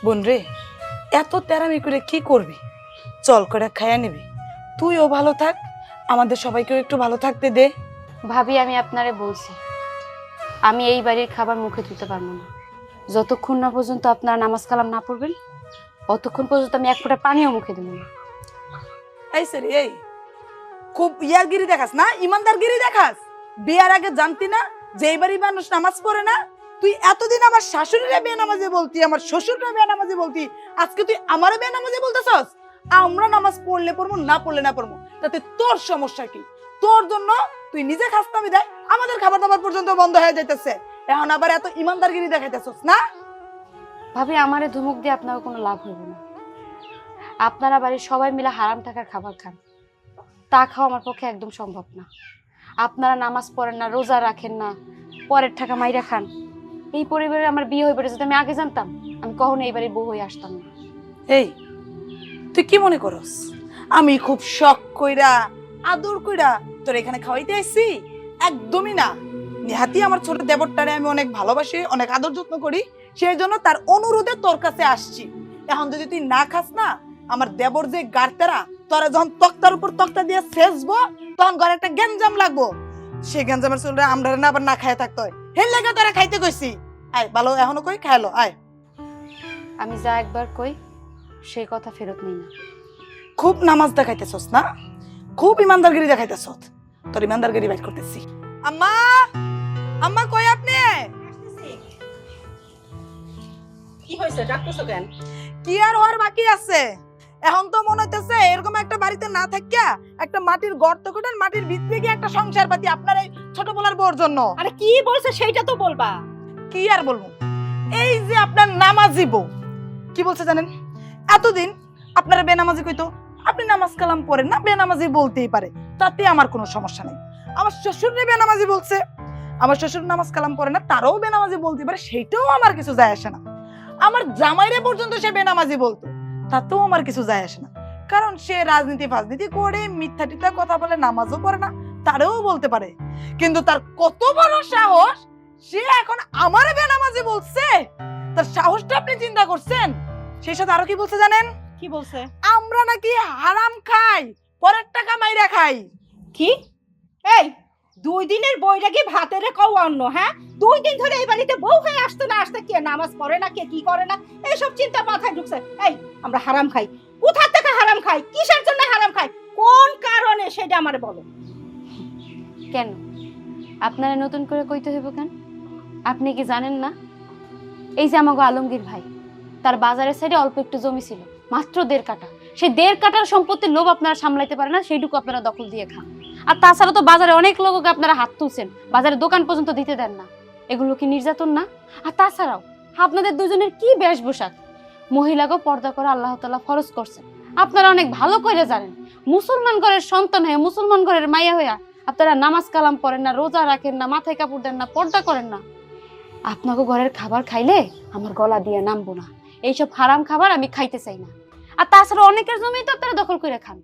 বোন রে, এত তেরামি করে কি করবি? চল করে খাইয়া নিবি, তুইও ভালো থাক, আমাদের সবাইকেও একটু ভালো থাকতে দে। ভাবি, আমি আপনারে বলছি, আমি এই বাড়ির খাবার মুখে তুলতে পারবো না। যতক্ষণ না পর্যন্ত আপনারা নামাজ কালাম না পড়বেন, অতক্ষণ পর্যন্ত আমি এক ফোঁটা পানিও মুখে দেবো না। এই সরি, এই খুব ইয়ারগিরি দেখাস না, ইমানদারগিরি দেখাস। বিয়ার আগে জানতি না যে এই বাড়ির মানুষ নামাজ পড়ে না? তুই এতদিন আমার শাশুড়িরে বেনামাজি বলতি, আমার শ্বশুররে বেনামাজি বলতি, আজকে তুই আমারে বেনামাজি বলতেছস? আমরা নামাজ পড়লে পড়বো, না পড়লে না পড়বো, তাতে তোর সমস্যা কি? তোর জন্য তুই নিজে খাস না বিদায় আমাদের খাবার দাবার পর্যন্ত বন্ধ হয়ে যাইতেছে, এখন আবার এত ইমানদারগিরি দেখাইতেছস না? ভাবি, আমারে ধমক দিয়ে আপনার কোনো লাভ হইব না। আপনারা বাড়ির সবাই মিলে হারাম টাকার খাবার খান, তা খাওয়া আমার পক্ষে একদম সম্ভব না। আপনারা নামাজ পড়েন না, রোজা রাখেন না, পরের টাকা মাইরা খান। এই পরিবারে আমার বিয়ে হয়ে পড়েছে, যদি আমি আগে জানতাম আমি কখনো এই বাড়ির বউ হয়ে আসতাম না। এই তুই কি মনে করস আমি খুব শখ কইরা আদর কইরা তোর এখানে খাওয়াইতে আসছি? একদমই না। নিহাতি আমার ছোট দেবরটারে আমি অনেক ভালোবাসি, অনেক আদর যত্ন করি, সেই জন্য তার অনুরোধে তোর কাছে আসছি। এখন যদি তুই না খাস না, আমার দেবর যে গার্তেরা তোরা যখন তক্তার উপর তক্তা দিয়ে সেচবো, তখন ঘরে একটা গ্যাঞ্জাম লাগবো। সেই গ্যাঞ্জামের চুলটা আমরা না আবার না খাইয়ে থাকতে হয়, হেল লাগা তোরা খাইতে কইছি। আয় ভালো, এখনো কই খাইলো আয়। আমি যা একবার কই সেই কথা ফেরত নেই না। খুব নামাজ দেখাইতেছস না, খুব ইমানদারগিরি দেখাইতেছস, তোর ইমানদারগিরি বাইর করতেছি। আম্মা, আম্মা কই আপনি? কি হয়েছে, ডাকতেছো কেন? কি আর হওয়ার বাকি আছে? এখন তো মনে হইতেছে এরকম একটা বাড়িতে না থাকিয়া একটা মাটির গর্ত করেন, মাটির ভিতরে গিয়ে একটা সংসার পাতি আপনার এই ছোট বলার বউর জন্য। আরে কি বলছে সেইটা তো বলবা। কি আর বলবো, এই যে আপনার নামাজি বউ কি বলছে জানেন? এতদিন আপনারা বেনামাজি কইতো, আপনি নামাজ কালাম পড়েন না, বেনামাজি বলতেই পারে, তাতে আমার কোনো সমস্যা নেই। আমার শ্বশুরে বেনামাজি বলছে, আমার শ্বশুর নামাজ কালাম পড়ে না, তারাও বেনামাজি বলতে পারে, সেইটাও আমার কিছু যায় আসে না। আমার জামাইরে পর্যন্ত সে বেনামাজি বলতো, তাতেও আমার কিছু যায় আসে না, কারণ সে রাজনীতি ফাজনীতি করে মিথ্যা টিথ্যা কথা বলে, নামাজও পড়ে না, তারাও বলতে পারে। কিন্তু তার কত বড় সাহস, সে এখন আমার বেনামাজি বলছে। তার সাহসটা আপনি চিন্তা করছেন? সেই সাথে আরো কি বলছে জানেন? কি বলছে? আমরা নাকি হারাম খাই, পরের টাকা মাইরা খাই। কি? এই 2 দিনের বইটা কি ভাতের কও অন্য? হ্যাঁ, 2 দিন ধরে এই বাড়িতে বউ হয়ে আসতে না আসতে কে নামাজ পড়ে না, কে কি করে না, এইসব চিন্তা মাথায় ঢুকছে। এই আমরা হারাম খাই, কোথা থেকে হারাম খাই, কিসের জন্য হারাম খাই, কোন কারণে সেটা আমারে বলো। কেন আপনারা নতুন করে কইতে হইব কেন? আপনি কি জানেন না, এই যে আমাগো আলমগীর ভাই, তার বাজারের সাইডে অল্প একটু জমি ছিল, মাত্র 1.5 কাঠা। সেই 1.5 কাঠার সম্পত্তির লোভ আপনারা সামলাইতে পারেন না, সেইটুকু আপনারা দখল দিয়ে খান। আর তাছাড়া তো বাজারে অনেক লোককে আপনারা হাত তুলছেন, বাজারে দোকান পর্যন্ত দিতে দেন না। এগুলো কি নির্যাতন না? আর তাছাড়াও আপনাদের দুজনের কি বেশভূষা, মহিলাকেও পর্দা করা আল্লাহ তাআলা ফরজ করছেন। আপনারা অনেক ভালো করে জানেন, মুসলমান ঘরের সন্তান হয়ে, মুসলমান ঘরের মাইয়া হইয়া আপনারা নামাজ কালাম পড়েন না, রোজা রাখেন না, মাথায় কাপড় দেন না, পর্দা করেন না। আপনাকে ঘরের খাবার খাইলে আমার গলা দিয়ে নামবো না, এইসব হারাম খাবার আমি খাইতে চাই না। আর তাছাড়া অনেকের জমি তো আপনারা দখল করে খান।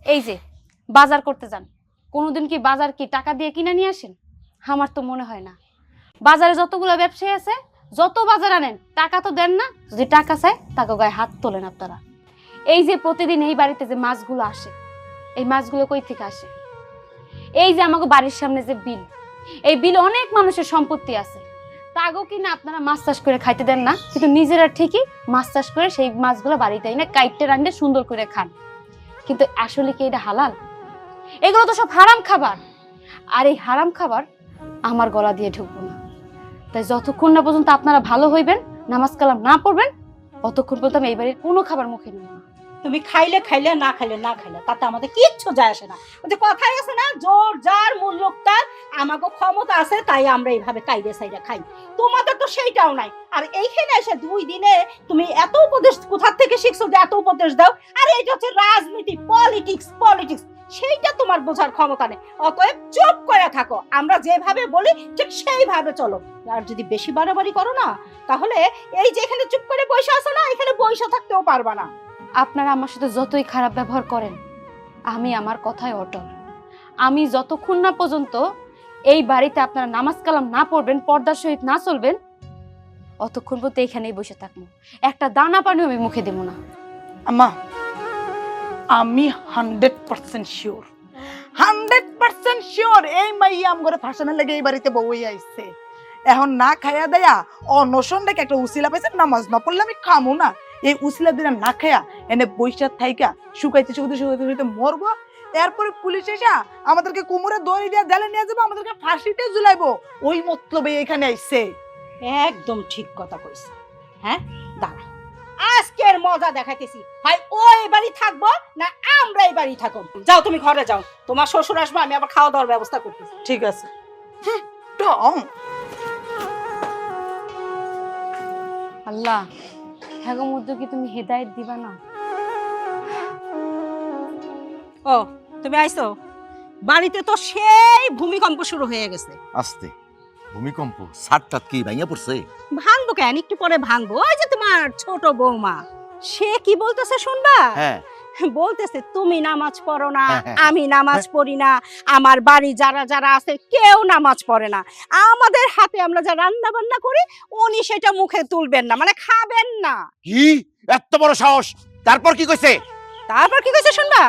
এই যে বাজার করতে যান, কোনোদিন কি বাজার কি টাকা দিয়ে কিনে নিয়ে আসেন? আমার তো মনে হয় না। বাজারে যতগুলো ব্যবসায়ী আছে, যত বাজার আনেন, টাকা তো দেন না। যদি টাকা চায় তাকে গায়ে হাত তোলেন আপনারা। এই যে প্রতিদিন এই বাড়িতে যে মাছগুলো আসে, এই মাছগুলো কই থেকে আসে? এই যে আমাকে বাড়ির সামনে যে বিল, এই বিল অনেক মানুষের সম্পত্তি আছে, তাগো কিনা আপনারা মাছ চাষ করে খাইতে দেন না, কিন্তু নিজেরা ঠিকই মাছ চাষ করে সেই মাছগুলো বাড়িতে এনে কাইটে রান্নে সুন্দর করে খান। কিন্তু আসলে কি এটা হালাল? এগুলো তো সব হারাম খাবার। আর এই হারাম খাবার আমার গলা দিয়ে ঢুকবো না। তাই যতক্ষণ না পর্যন্ত আপনারা ভালো হইবেন, নামাজ কালাম না পড়বেন, অতক্ষণ পর্যন্ত আমি এই বাড়ির কোনো খাবার মুখে নেব না। তুমি খাইলে খাইলে, না খাইলে না খাইলে, তাতে আমাদের কিচ্ছু যায় আসে না। ওই যে কথাই আছে না, জোর যার মূল্যক তার। আমাকে ক্ষমতা আছে তাই আমরা এইভাবে কাইরে সাইডে খাই, তোমাদের তো সেইটাও নাই। আর এইখানে এসে 2 দিনে তুমি এত উপদেশ কোথা থেকে শিখছো যে এত উপদেশ দাও? আর এইটা হচ্ছে রাজনীতি, পলিটিক্স, পলিটিক্স, সেইটা তোমার বোঝার ক্ষমতা নেই। অতএব চুপ করে থাকো, আমরা যেভাবে বলি ঠিক সেইভাবে চলো। আর যদি বেশি বাড়াবাড়ি করো না, তাহলে এই যে এখানে চুপ করে বসে আছো না, এখানে বসে থাকতেও পারবা না। আপনারা আমার সাথে যতই খারাপ ব্যবহার করেন, আমি আমার কথায় অটল। আমি যতক্ষণ না পর্যন্ত এই বাড়িতে আপনারা নামাজ কালাম না পড়বেন, পর্দার সহিত না চলবেন, অতক্ষণ পর্যন্ত এখানেই বসে থাকবো, একটা দানা পানিও আমি মুখে দেবো না। আম্মা আমি 100% শিওর, 100% শিওর এই মাইয়া আমগরে ফাঁসানোর লাগে এই বাড়িতে বউই আইছে। এখন না খাইয়া দেয়া অনশন ডেকে একটা উসিলা পাইছে, নামাজ না পড়লে আমি খামু না। এই উসিলা দিলে না খাইয়া এনে বৈশাখ থাইকা শুকাইতে শুকাইতে শুকাইতে শুকাইতে মরবো। এরপরে পুলিশ এসে আমাদেরকে কুমুরে দড়ি দিয়ে জালে নিয়ে যাবো, আমাদেরকে ফাঁসিতে ঝুলাইবো। ওই মতলবে এখানে আইছে। একদম ঠিক কথা কইছ। হ্যাঁ দাঁড়া, আজকের মজা দেখাইতেছি। ভাই ওই বাড়ি থাকবো না আমরা এই বাড়ি থাকবো। যাও তুমি ঘরে যাও, তোমার শ্বশুর আসবে, আমি আবার খাওয়া দাওয়ার ব্যবস্থা করতেছি। ঠিক আছে। টং আল্লাহ, হ্যাঁ মধ্যে কি তুমি হেদায়েত দিবা না? ও তুমি আইছো? বাড়িতে তো সেই ভূমিকম্প শুরু হয়ে গেছে। আস্তে ভূমিকম্প? ছাদটাত কি ভাঙিয়া পড়ছে? ভাঙবো কেন, একটু পরে ভাঙবো। ওই যে তোমার ছোট বৌমা, সে কি বলতেছে শুনবা? হ্যাঁ বলতেছে তুমি নামাজ পড়ো না, হ্যাঁ। আমি নামাজ পড়ি না, আমার বাড়ি যারা যারা আছে কেউ নামাজ পড়ে না, আমাদের হাতে আমরা যা রান্না বান্না করি উনি সেটা মুখে তুলবেন না, মানে খাবেন না। কি এত বড় সাহস? তারপর কি কইছে? তারপর কি কইছে শুনবা?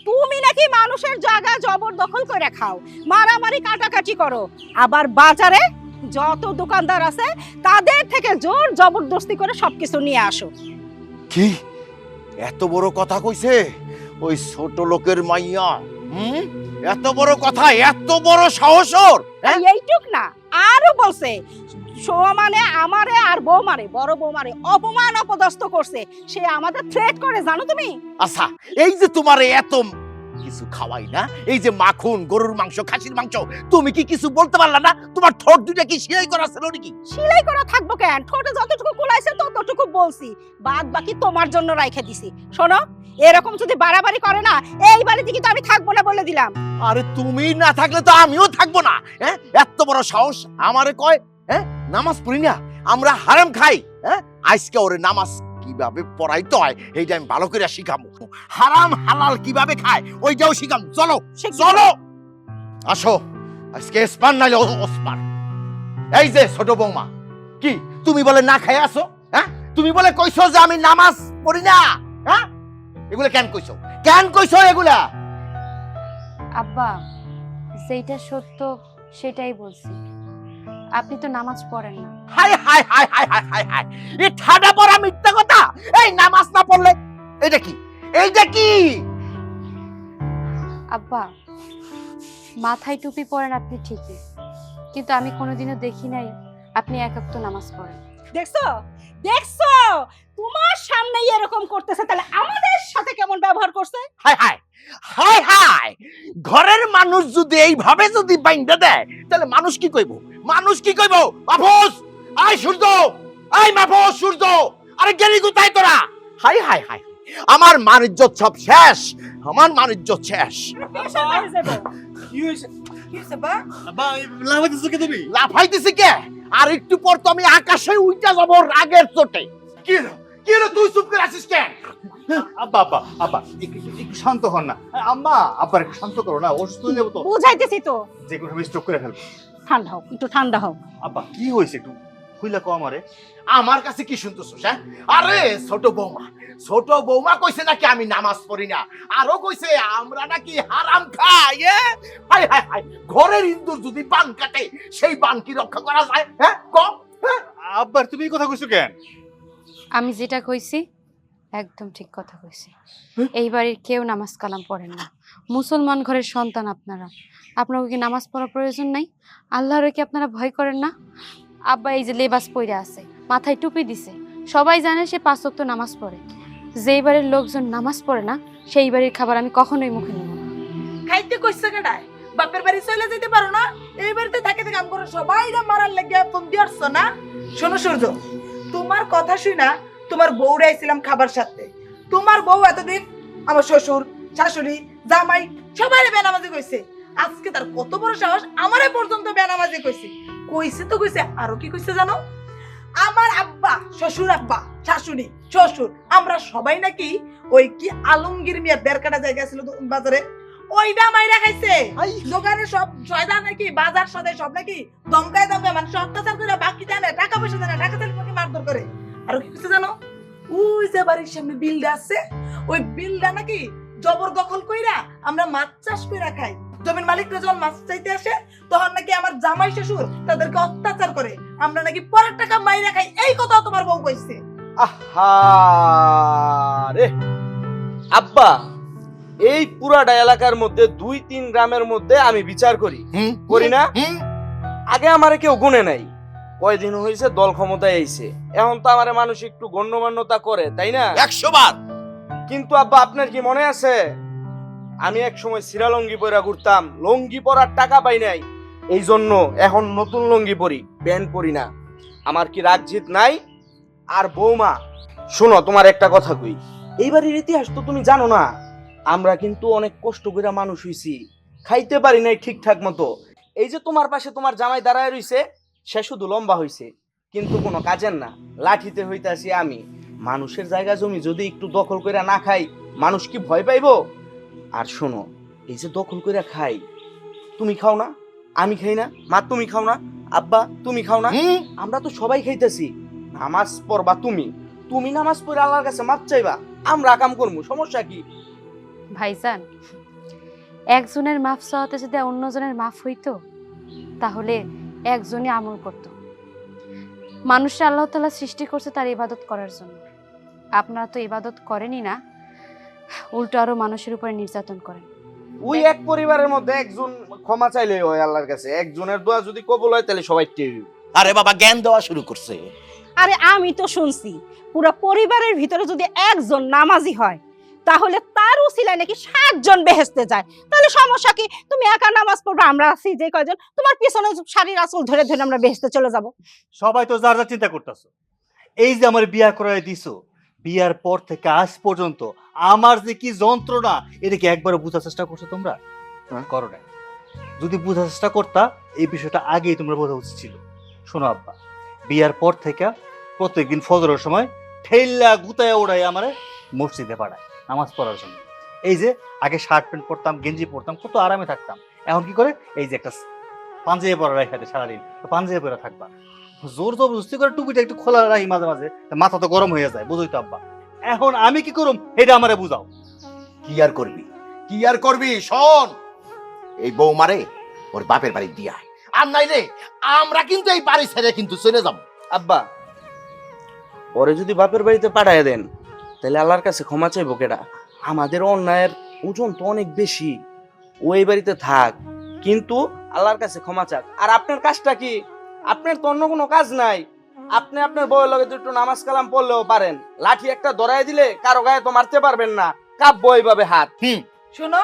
তুমি নাকি মানুষের জায়গা জবরদখল করে খাও, মারামারি কাটাকাটি করো, আবার বাজারে যত দোকানদার আছে তাদের থেকে জোর জবরদস্তি করে সবকিছু নিয়ে আসো। কি এত বড় কথা কইছে ওই ছোট লোকের মাইয়া? এত বড় কথা, এত বড় সাহস ওর? এই এইটুক না, আরো বলছে সোয়া মানে আমারে আর বৌমারে, বড় বৌমারে অপমান অপদস্থ করছে, সে আমাদের থ্রেট করে, জানো তুমি? আচ্ছা এই যে তোমার এত কিছু খাওয়াই না, এই যে মাখন, গরুর মাংস, খাসির মাংস, তুমি কি কিছু বলতে পারলা না? তোমার ঠোঁট দুইটা কি সেলাই করা ছিল নাকি? সিলাই করা থাকবো কেন, ঠোঁটে যতটুকু কুলাইছে ততটুকু বলছি, বাদ বাকি তোমার জন্য রাইখে দিছি। শোনো, এরকম যদি বাড়াবাড়ি করে না এই বাড়িতে কিন্তু আমি থাকবো না বলে দিলাম। আরে তুমি না থাকলে তো আমিও থাকবো না। হ্যাঁ এত বড় সাহস আমারে কয় হ্যাঁ নামাজ পড়ি না, আমরা হারাম খাই। হ্যাঁ আজকে ওরে নামাজ কিভাবে পড়াইতে হয় এইটা আমি ভালো করে শিখাবো। হারাম হালাল কিভাবে খায় ওইটাও শিখাম। চলো চলো আসো, আজকে স্পান নাইলে ওসপান। এই যে ছোট বৌমা, কি তুমি বলে না খাই আসো? হ্যাঁ তুমি বলে কইছো যে আমি নামাজ পড়ি না? হ্যাঁ এগুলা কেন কইছো, কেন কইছো এগুলা? আব্বা, যেটা সত্য সেটাই বলছি, আপনি তো নামাজ পড়েন না। High high high high high high high, এই ঠাডা পড়া মিথ্যা কথা। এই নামাজ না পড়লে এটা কি, এইটা কি? আব্বা, মাথায় টুপি পরেন আপনি ঠিকই, কিন্তু আমি কোনোদিনও দেখি নাই আপনি এক ওয়াক্ত নামাজ পড়েন। দেখছো দেখছো, তোমার সামনে এরকম করতেছে, তাহলে আমাদের সাথে কেমন ব্যবহার করছে? হাই হাই হাই হাই, ঘরের মানুষ যদি এইভাবে যদি বাইন্দা দেয় তাহলে মানুষ কি কইব? মানুষ কি কইব? মাহফুজ, আই সূর্য, আই মাহফুজ, সূর্য, আরে গেলি কোথায় তোরা? হাই হাই হাই, আমার মান ইজ্জত সব শেষ, আমার মান ইজ্জত শেষ। কি হইছে বা? লাফাইতেছি কে? আর একটু পর তো আমি আকাশে উইটা যাব রাগের চোটে। কি হলো? কি হলো? তুই চুপ করে আছিস কেন? আব্বা আব্বা আব্বা একটু শান্ত হন না। আম্মা আব্বার একটু শান্ত করো না, অসুস্থ হয়ে যাবো তো, বুঝাইতেছি তো, যে কোনো সময় স্ট্রোক করে ফেলবো। ঠান্ডা হও, একটু ঠান্ডা হও। আব্বা কি হয়েছে একটু খুইলা কো আমারে। আমার কাছে কি শুনতেছিস? হ্যাঁ আরে ছোট বৌমা কইছে নাকি আমি নামাজ পড়ি না, আরো কইছে আমরা নাকি হারাম খাই। হাই হাই হাই, ঘরের ইন্দুর যদি পান কাটে সেই পান কি রক্ষা করা যায়? হ্যাঁ কম। আব্বার তুমি এই কথা কইছো কেন? আমি যেটা কইছি একদম ঠিক কথা কইছি। এই বাড়ির কেউ নামাজ কালাম পড়েন না, মুসলমান ঘরের সন্তান আপনারা, আপনাকে কি নামাজ পড়ার প্রয়োজন নাই? আল্লাহরে কি আপনারা ভয় করেন না? আব্বা এই যে লেবাস পইরা আছে, মাথায় টুপি দিছে, সবাই জানে সে 5 ওয়াক্ত নামাজ পড়ে। যেই বাড়ির লোকজন নামাজ পড়ে না সেই বাড়ির খাবার আমি কখনোই মুখে নেব না। খাইতে কইছে কেডায়? বাপের বাড়ি চলে যেতে পারো না? এই বাড়িতে থাকে কাম করো, সবাইরা মারার লাগিয়া ফোন দিয়াছ না? শোনো সূর্য, তোমার কথা শুনা তোমার বউরে আইছিলাম খাবার সাথে। তোমার বউ এতদিন আমার শ্বশুর, শাশুড়ি, জামাই সবাইরে বেনামাজি কইছে। আজকে তার কত বড় সাহস আমারে পর্যন্ত বেনামাজি কইছে। কইছে তো কইছে, আরো কি কইছে জানো? আমার আব্বা, শ্বশুর আব্বা, শাশুড়ি, শ্বশুর, আমরা সবাই নাকি ওই কি আলমগীর মিয়া 1.5 কাঠা জায়গা ছিল বাজারে, ওইটা মাইরা খাইছে আই। দোকানে সব সয়দা নাকি বাজার সদাই সব নাকি দমকায় দমকায় মানুষ অত্যাচার করে বাকি দেয় না, টাকা পয়সা দেয় না, টাকা চাইলে নাকি মারধর করে। আর কি কিছু জানো, ওই যে বাড়ির সামনে বিলটা আছে, ওই বিলটা নাকি জবরদখল কইরা আমরা মাছ চাষ কইরা খাই। জমির মালিকরা যখন মাছ চাইতে আসে তখন নাকি আমার জামাই শ্বশুর তাদেরকে অত্যাচার করে, আমরা নাকি পরের টাকা মাইরা খাই। এই কথা তোমার বউ কইছে। আহা রে আব্বা, এই পুরাটা এলাকার মধ্যে 2-3 গ্রামের মধ্যে আমি বিচার করি করি না? আগে আমারে কেউ গুনে নাই, কয়দিন হয়েছে দল ক্ষমতায় আইছে, এখন তো আমারে মানুষ একটু গণ্যমান্যতা করে, তাই না? 100 বার। কিন্তু আব্বা আপনার কি মনে আছে আমি এক সময় সিরা লঙ্গি পরা ঘুরতাম, লঙ্গি পরার টাকা পাই নাই, এই জন্য এখন নতুন লঙ্গি পরি, প্যান্ট পরি না। আমার কি রাগ জিত নাই? আর বৌমা শোনো, তোমার একটা কথা কই, এইবারের ইতিহাস তো তুমি জানো না, আমরা কিন্তু অনেক কষ্ট করে মানুষ হইছি, খাইতে পারি নাই ঠিকঠাক মতো। এই যে তোমার পাশে তোমার জামাই দাঁড়ায় রইছে, সে শুধু লম্বা হইছে কিন্তু কোনো কাজের না, লাঠিতে হইতাছি আমি। মানুষের জায়গা জমি যদি একটু দখল করে না খাই, মানুষ কি ভয় পাইবো? আর শোনো, এই যে দখল করে খাই, তুমি খাও না, আমি খাই না, মা তুমি খাও না, আব্বা তুমি খাও না, আমরা তো সবাই খাইতেছি। নামাজ পড়বা তুমি, তুমি নামাজ পড়ে আল্লাহর কাছে মাপ চাইবা, আমরা কাম করবো, সমস্যা কি? ভাইজান, একজনের মাফ চাওয়াতে যদি অন্যজনের মাফ হইতো তাহলে একজনই আমল করত। মানুষের আল্লাহ তাআলা সৃষ্টি করছে তার ইবাদত করার জন্য, আপনারা তো ইবাদত করেনই না, উল্টো আরো মানুষের উপরে নির্যাতন করেন। ওই এক পরিবারের মধ্যে একজন ক্ষমা চাইলে হয় আল্লাহর কাছে, একজনের দোয়া যদি কবুল হয় তাহলে সবাই টের। আরে বাবা জ্ঞান দেওয়া শুরু করছে। আরে আমি তো শুনছি পুরো পরিবারের ভিতরে যদি একজন নামাজি হয় তাহলে তার উসিলায় নাকি 7 জন বেহেশতে যায়। তাহলে সমস্যা কি? তুমি একা নামাজ পড়বে, আমরা আছি যে কয়জন, তোমার পিছনে শাড়ির আঁচল ধরে ধরে আমরা বেহেশতে চলে যাব। সবাই তো যার যা চিন্তা করতেছো। এই যে আমার বিয়া করাই দিছো, বিয়ার পর থেকে আজ পর্যন্ত আমার যে কি যন্ত্রণা, এটা কি একবারও বোঝার চেষ্টা করছো তোমরা? করো না। যদি বোঝার চেষ্টা করতা, এই বিষয়টা আগেই তোমরা বোঝা উচিত ছিল। শোনো আব্বা, বিয়ার পর থেকে প্রত্যেকদিন ফজরের সময় ঠেল্লা গুতায় ওড়াই আমারে মসজিদে পাঠায় নামাজ পড়ার জন্য। এই যে আগে শার্ট প্যান্ট পরতাম, গেঞ্জি পরতাম, কত আরামে থাকতাম, এখন কি করে এই যে একটা পাঞ্জাবি পরা রাখাতে সারাদিন, তো পাঞ্জাবি পরে থাকবা, জোর জবরদস্তি করে টুপিটা একটু খোলা রাখি মাঝে মাঝে, মাথা তো গরম হয়ে যায়, বুঝই তো আব্বা। এখন আমি কি করুম এটা আমারে বুঝাও। কি আর করবি, কি আর করবি? শোন, এই বৌমারে ওর বাপের বাড়ি দিয়া আয়। আর নাইলে আমরা কিন্তু এই বাড়ি ছেড়ে কিন্তু চলে যাব। আব্বা, পরে যদি বাপের বাড়িতে পাঠায় দেন তাহলে আল্লাহর কাছে ক্ষমা চাইবো কেডা? আমাদের অন্যায়ের ওজন তো অনেক বেশি, ও এই বাড়িতে থাক কিন্তু আল্লাহর কাছে ক্ষমা চাক। আর আপনার কাজটা কি? আপনার তো অন্য কোনো কাজ নাই, আপনি আপনার বউয়ের লগে একটু নামাজ কালাম পড়লেও পারেন, লাঠি একটা ধরাই দিলে কারো গায়ে তো মারতে পারবেন না, কাব্য এইভাবে হাত। শোনো,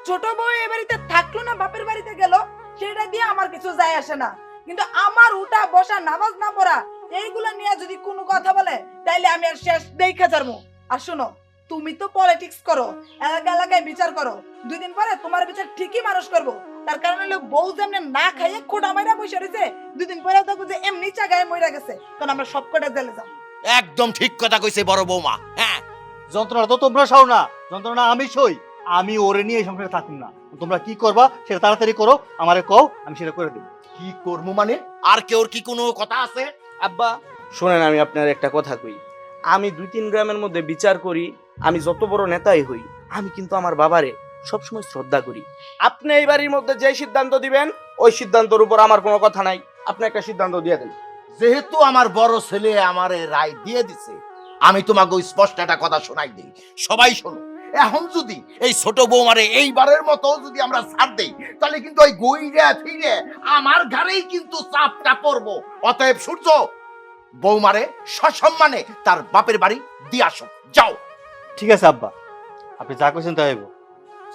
ছোট বউ এ বাড়িতে থাকলো না বাপের বাড়িতে গেল, সেটা দিয়ে আমার কিছু যায় আসে না, কিন্তু আমার উঠা বসা নামাজ না পড়া এইগুলা নিয়ে যদি কোনো কথা বলে তাইলে আমি আর শেষ দেখে যাবো। আর শোনো, তুমি তো পলিটিক্স করো, এলাকা এলাকায় বিচার করো, 2 দিন পরে তোমার বিচার ঠিকই মানুষ করবো। তার কারণ হলো বউ যেমনি না খাইয়ে খোটা মাইরা বসে রয়েছে, 2 দিন পরে দেখবো যে এমনি চাগায় মইরা গেছে, কারণ আমরা সব কটা জেলে যাবো। একদম ঠিক কথা কইছে বড় বৌমা। হ্যাঁ, যন্ত্রণা তো তোমরা সও না, যন্ত্রণা আমি সই। আমি ওরে নিয়ে এই সংসারে থাকুন না। তোমরা কি করবা সেটা তাড়াতাড়ি করো, আমারে কও, আমি সেটা করে দেবো। কি করবো মানে? আর কেউ কি কোনো কথা আছে? আব্বা শোনেন, আমি আপনার একটা কথা কই, আমি 2-3 গ্রামের মধ্যে বিচার করি, আমি যত বড় নেতাই হই, আমি কিন্তু আমার বাবারে সবসময় শ্রদ্ধা করি। আপনি এই বাড়ির মধ্যে যে সিদ্ধান্ত দিবেন ওই সিদ্ধান্তের উপর আমার কোনো কথা নাই, আপনি একটা সিদ্ধান্ত দিয়ে দেন। যেহেতু আমার বড় ছেলে আমারে রায় দিয়ে দিছে, আমি তোমাকে ওই স্পষ্ট একটা কথা শোনাই দিই, সবাই শোনো। এখন যদি এই ছোট বৌমারে এইবারের মতো যদি আমরা ছাড় দেই, তাহলে কিন্তু ওই গইরা ফিরে আমার ঘরেই কিন্তু চাপটা পড়বো। অতএব সূর্য, বৌমারে সসম্মানে তার বাপের বাড়ি দিয়ে আসো, যাও। ঠিক আছে আব্বা, আপনি যা করছেন তাই হইব।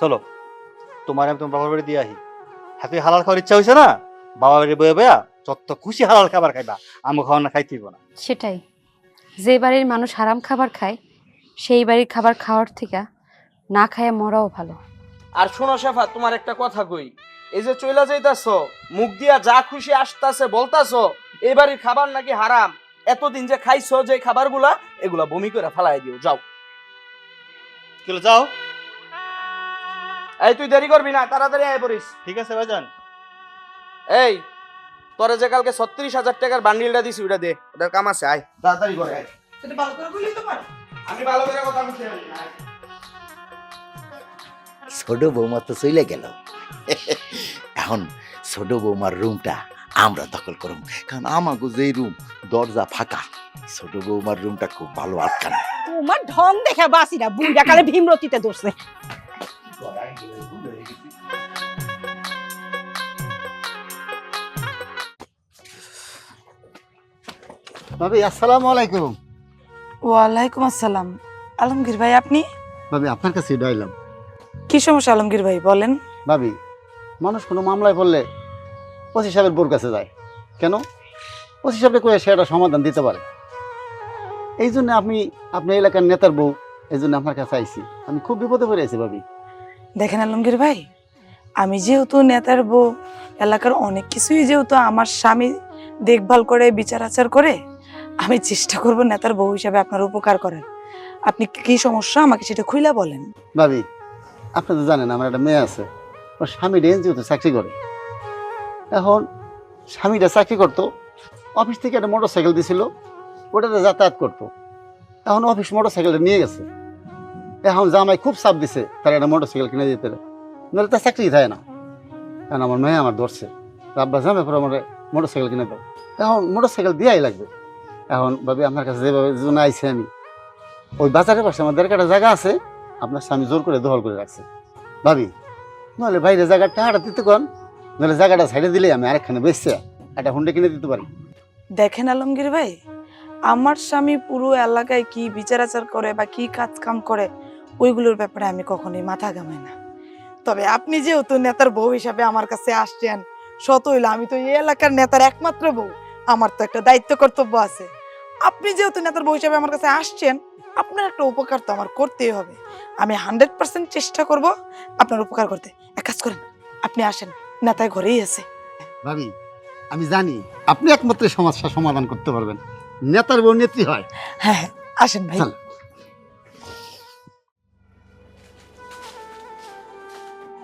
চলো, তোমার আমি তোমার বাবার বাড়ি দিয়ে আহি। হাতে হালাল খাওয়ার ইচ্ছা হয়েছে না, বাবার বাড়ি বয়ে বয়া যত খুশি হালাল খাবার খাইবা, আমি খাওয়া না খাইতে হইব না। সেটাই, যে বাড়ির মানুষ হারাম খাবার খায় সেই বাড়ির খাবার খাওয়ার থেকে না খায় মরাও ভালো। আর শোনো শেফা, তোমার একটা কথা কই, এই যে চইলা যাইতাছো, মুখ দিয়া যা খুশি আসতাছে বলতাছো এই বাড়ির খাবার নাকি হারাম, এতদিন যে খাইছো যে খাবারগুলা এগুলা বমি করে ফালাই দিও, যাও। চলো যাও। এই তুই দেরি করবি না, তাড়াতাড়ি আয় পড়িস। ঠিক আছে ভাইজান। এই তোরে যে কালকে 36,000 টাকার বান্ডিলটা দিছি ওটা দে, ওটার কাম আছে, আয় তাড়াতাড়ি করে আয়। সেটা ভালো করে বললি তো পারে। আমি ভালো করে কথা বলছি। আয়। ছোট বৌমা তো চলে গেল, এখন ছোট বৌমার রুমটা আমরা দখল করব, কারণ আমাকে যে রুম দরজা ফাঁকা, ছোট বৌমার রুমটা খুব ভালো আটকানো। তোমার ঢং দেখে বাসি না, বুড়া কালে ভীমরতিতে ধরছে। ভাবি আসসালামু আলাইকুম। ওয়ালাইকুম আসসালাম। আলমগীর ভাই আপনি? ভাবি আপনার কাছে ডাইলাম। কি সমস্যা আলমগীর ভাই বলেন। ভাবি মানুষ কোনো মামলায় পড়লে ওসি সাহেবের বোর কাছে যায় কেন? ওসি সাহেবকে কয়ে সে একটা সমাধান দিতে পারে। এই জন্য আপনার এলাকার নেতার বউ, এই জন্য আপনার কাছে আইছি। আমি খুব বিপদে পড়ে আছি ভাবি। দেখেন আলমগীর ভাই, আমি যেহেতু নেতার বউ, এলাকার অনেক কিছুই যেহেতু আমার স্বামী দেখভাল করে বিচার আচার করে, আমি চেষ্টা করব নেতার বউ হিসাবে আপনার উপকার করার। আপনি কি সমস্যা আমাকে সেটা খুইলা বলেন। ভাবি আপনি তো জানেন আমার একটা মেয়ে আছে, ওর স্বামীটা এনজিওতে চাকরি করে। এখন স্বামীটা চাকরি করতো, অফিস থেকে একটা মোটর সাইকেল দিছিল, ওটাতে যাতায়াত করতো। এখন অফিস মোটর সাইকেলটা নিয়ে গেছে। এখন জামাই খুব চাপ দিছে তার একটা মোটর সাইকেল কিনে দিতে, নাহলে তার চাকরি থাকে না। কারণ আমার মেয়ে আমার ধরছে, আব্বা জামাই পরে আমার মোটর সাইকেল কিনে দাও। এখন মোটর সাইকেল দিয়াই লাগবে। এখন ভাবি আপনার কাছে যেভাবে জন্য আইছি আমি, ওই বাজারের পাশে আমার দেড় জায়গা আছে, আপনার স্বামী জোর করে দখল করে রাখছে। ভাবি নাহলে বাইরে জায়গাটা টাকাটা দিতে কন, নাহলে জায়গাটা সাইডে দিলে আমি আরেকখানে বেচছে একটা হুন্ডা কিনে দিতে পারি। দেখেন আলমগীর ভাই, আমার স্বামী পুরো এলাকায় কি বিচার আচার করে বা কি কাজ কাম করে ওইগুলোর ব্যাপারে আমি কখনোই মাথা ঘামাই না। তবে আপনি যেহেতু নেতার বউ হিসাবে আমার কাছে আসছেন, সত হইলো আমি তো এই এলাকার নেতার একমাত্র বউ, আমার তো একটা দায়িত্ব কর্তব্য আছে। আপনি যেহেতু নেতার বউ হিসাবে আমার কাছে আসছেন, আপনার একটা উপকার তো আমার করতেই হবে। আমি 100% চেষ্টা করব আপনার উপকার করতে। এক কাজ করেন, আপনি আসেন, নেতায় ঘরেই আছে। ভাবি আমি জানি আপনি একমাত্র সমস্যা সমাধান করতে পারবেন, নেতার বউ নেত্রী হয়। হ্যাঁ হ্যাঁ, আসেন ভাই। চল।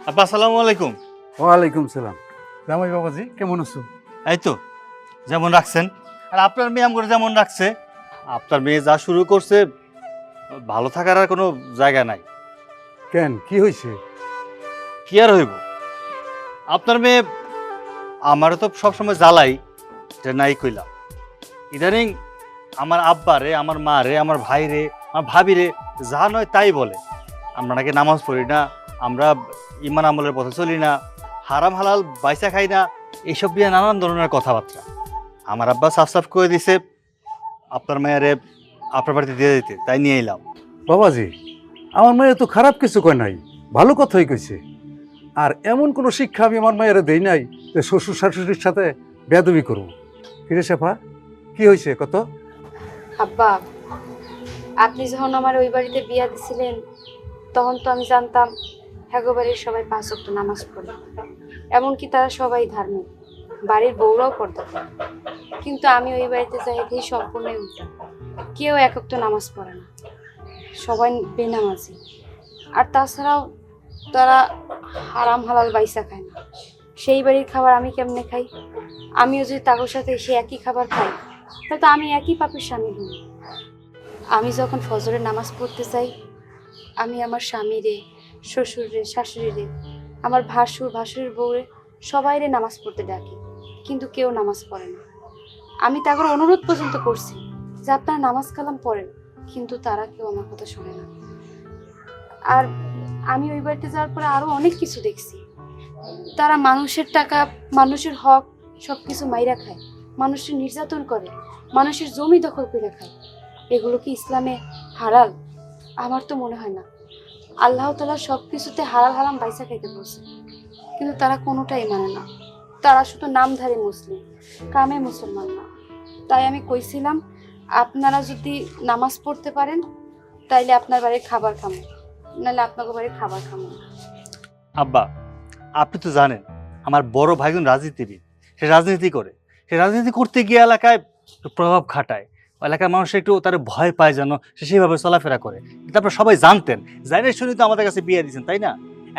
আব্বা আসসালামু আলাইকুম। ওয়ালাইকুম সালাম। জামাই বাবাজি কেমন আছো? এই তো যেমন রাখছেন, আর আপনার মেয়ে আমগরে যেমন রাখছে। আপনার মেয়ে যা শুরু করছে, ভালো থাকার আর কোনো জায়গা নাই। কেন কি হয়েছে? কি আর হইব, আপনার মেয়ে আমারও তো সবসময় জ্বালাই যে নাই কইলাম। ইদানিং আমার আব্বারে, আমার মা রে, আমার ভাই রে, আমার ভাবি রে যা নয় তাই বলে। আমরা নাকি নামাজ পড়ি না, আমরা ইমান আমলের পথে চলি না, হারাম হালাল বাইসা খাই না, এইসব দিয়ে নানান ধরনের কথাবার্তা। আমার আব্বা সাফ সাফ করে দিছে আপনার মেয়েরে আপনার বাড়িতে দিয়ে দিতে, তাই নিয়ে এলাম। বাবাজি আমার মেয়ে তো খারাপ কিছু কয় নাই, ভালো কথাই কইছে। আর এমন কোনো শিক্ষা আমি আমার মায়ের দেই নাই যে শ্বশুর শাশুড়ির সাথে বেয়াদবি করবো। কিরে শেফা কি হয়েছে কত? আব্বা, আপনি যখন আমার ওই বাড়িতে বিয়া দিছিলেন, তখন তো আমি জানতাম হ্যাগো বাড়ির সবাই 5 ওয়াক্ত নামাজ পড়ে, এমনকি তারা সবাই ধার্মিক, বাড়ির বউরাও পড়তে পারে। কিন্তু আমি ওই বাড়িতে যাই দেখি সম্পূর্ণই উল্টা, কেউ 1 ওয়াক্ত নামাজ পড়ে না, সবাই বেনামাজি। আর তাছাড়াও তারা হারাম হালাল বাইসা খায় না। সেই বাড়ির খাবার আমি কেমনে খাই? আমিও যদি তাদের সাথে সে একই খাবার খাই, তাহলে তো আমি একই পাপের স্বামী হই। আমি যখন ফজরের নামাজ পড়তে চাই, আমি আমার স্বামীরে, শ্বশুরে, শাশুড়িরে, আমার ভাসুরের বউরে সবাইরে নামাজ পড়তে ডাকি, কিন্তু কেউ নামাজ পড়ে না। আমি তাদের অনুরোধ পর্যন্ত করছি যে আপনারা নামাজ কালাম পড়েন, কিন্তু তারা কেউ আমার কথা শোনে না। আর আমি ওই বাড়িতে যাওয়ার পরে আরো অনেক কিছু দেখছি। তারা মানুষের টাকা, মানুষের হক সবকিছু মাইরা খায়, মানুষের নির্যাতন করে, মানুষের জমি দখল করে খায়। এগুলো কি ইসলামে হালাল? আমার তো মনে হয় না। আল্লাহ তাআলা সবকিছুতে হালাল হারাম বাইসা খাইতে বলছে, কিন্তু তারা কোনোটাই মানে না। তারা শুধু নামধারী মুসলিম, কামে মুসলমান না। তাই আমি কইছিলাম আপনারা যদি নামাজ পড়তে পারেন তাইলে আপনার বাড়ির খাবার খামো, নাহলে আপনাকে বাড়ির খাবার খামো না। আব্বা আপনি তো জানেন আমার বড় ভাইজন রাজনীতিবিদ, সে রাজনীতি করে, সে রাজনীতি করতে গিয়ে এলাকায় একটু প্রভাব খাটায়, এলাকার মানুষ একটু তার ভয় পায় যেন সে সেইভাবে চলাফেরা করে। কিন্তু আপনারা সবাই জানতেন, জানেন শুনি তো আমাদের কাছে বিয়ে দিয়েছেন, তাই না?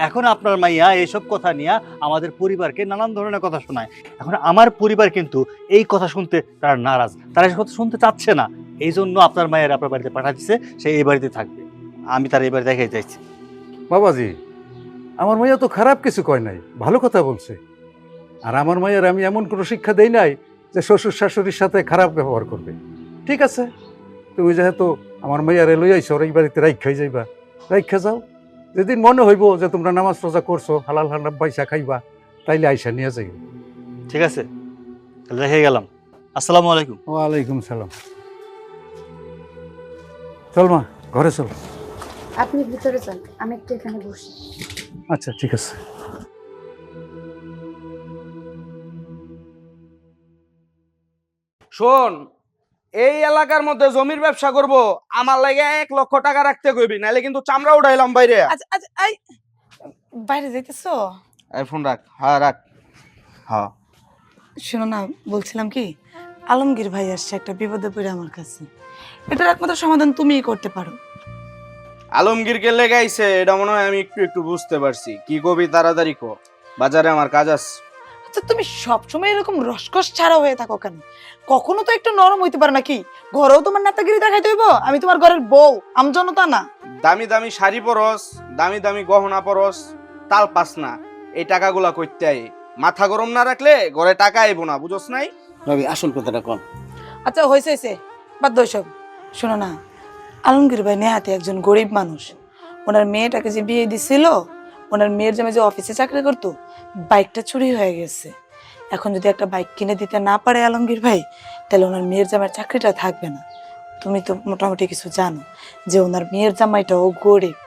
এখন আপনার মাইয়া এইসব কথা নিয়ে আমাদের পরিবারকে নানান ধরনের কথা শোনায়। এখন আমার পরিবার কিন্তু এই কথা শুনতে তারা নারাজ, তারা এই কথা শুনতে চাচ্ছে না। এই জন্য আপনার মায়ের আপনার বাড়িতে পাঠা দিচ্ছে, সে এই বাড়িতে থাকবে। আমি তার এই বাড়ি দেখাই চাইছি। বাবাজি, আমার মাইয়া তো খারাপ কিছু কয় নাই, ভালো কথা বলছে। আর আমার মায়ের আমি এমন কোনো শিক্ষা দেই নাই যে শ্বশুর শাশুড়ির সাথে খারাপ ব্যবহার করবে। ঠিক আছে, তুমি যেহেতু আমার মাইয়ারে লই আইছো, এই বাড়িতে রাইখাই যাইবা, রাইখা যাও। যেদিন মনে হইব যে তোমরা নামাজ রোজা করছো, হালাল হারাম পয়সা খাইবা, তাইলে আইসা নিয়ে যাই। ঠিক আছে, তাহলে রেখে গেলাম। আসসালামু আলাইকুম। ওয়ালাইকুম সালাম। চল মা, ঘরে চল। আপনি ভিতরে যান, আমি একটু এখানে বসি। আচ্ছা ঠিক আছে। শোন, এই এলাকার মধ্যে জমির ব্যবসা করব, আমার লাগে 1 লক্ষ টাকা রাখতে কইবি, নাহলে কিন্তু চামড়া উঠাইলাম বাইরে। আচ্ছা আচ্ছা, এই বাইরে যাইতেছো? এই ফোন রাখ। হ্যাঁ রাখ। হ্যাঁ শোনো না, বলছিলাম কি, আলমগীর ভাই আসছে একটা বিপদে পড়ে আমার কাছে। এটার একমাত্র সমাধান তুমিই করতে পারো। আলমগীরকে লেগাইছে এটা মনে হয় আমি একটু একটু বুঝতে পারছি। কি কবি তাড়াতাড়ি কো, বাজারে আমার কাজ আছে। আচ্ছা, তুমি সবসময় এরকম রসকস ছাড়া হয়ে থাকো কেন? কখনো তো একটু নরম হইতে পারো নাকি? ঘরেও তোমার নেতাগিরি দেখাইতে হইব? আমি তোমার ঘরের বউ, আমজনতা না। দামি দামি শাড়ি পরস, দামি দামি গহনা পরস, তাল পাস না। এই টাকাগুলা কইতে আই, মাথা গরম না রাখলে ঘরে টাকা আইব না, বুঝছ নাই? রবি, আসল কথাটা কোন? আচ্ছা হয়েছে হয়েছে, বাদ দাও সব। শোনো না, আলমগীর ভাই নেহাতি একজন গরিব মানুষ। ওনার মেয়েটাকে যে বিয়ে দিছিল, ওনার মেয়ের জামাই যে অফিসে চাকরি করতো, বাইকটা চুরি হয়ে গেছে। এখন যদি একটা বাইক কিনে দিতে না পারে আলমগীর ভাই, তাহলে ওনার মেয়ের জামাইয়ের চাকরিটা থাকবে না। তুমি তো মোটামুটি কিছু জানো যে ওনার মেয়ের জামাইটাও গরিব।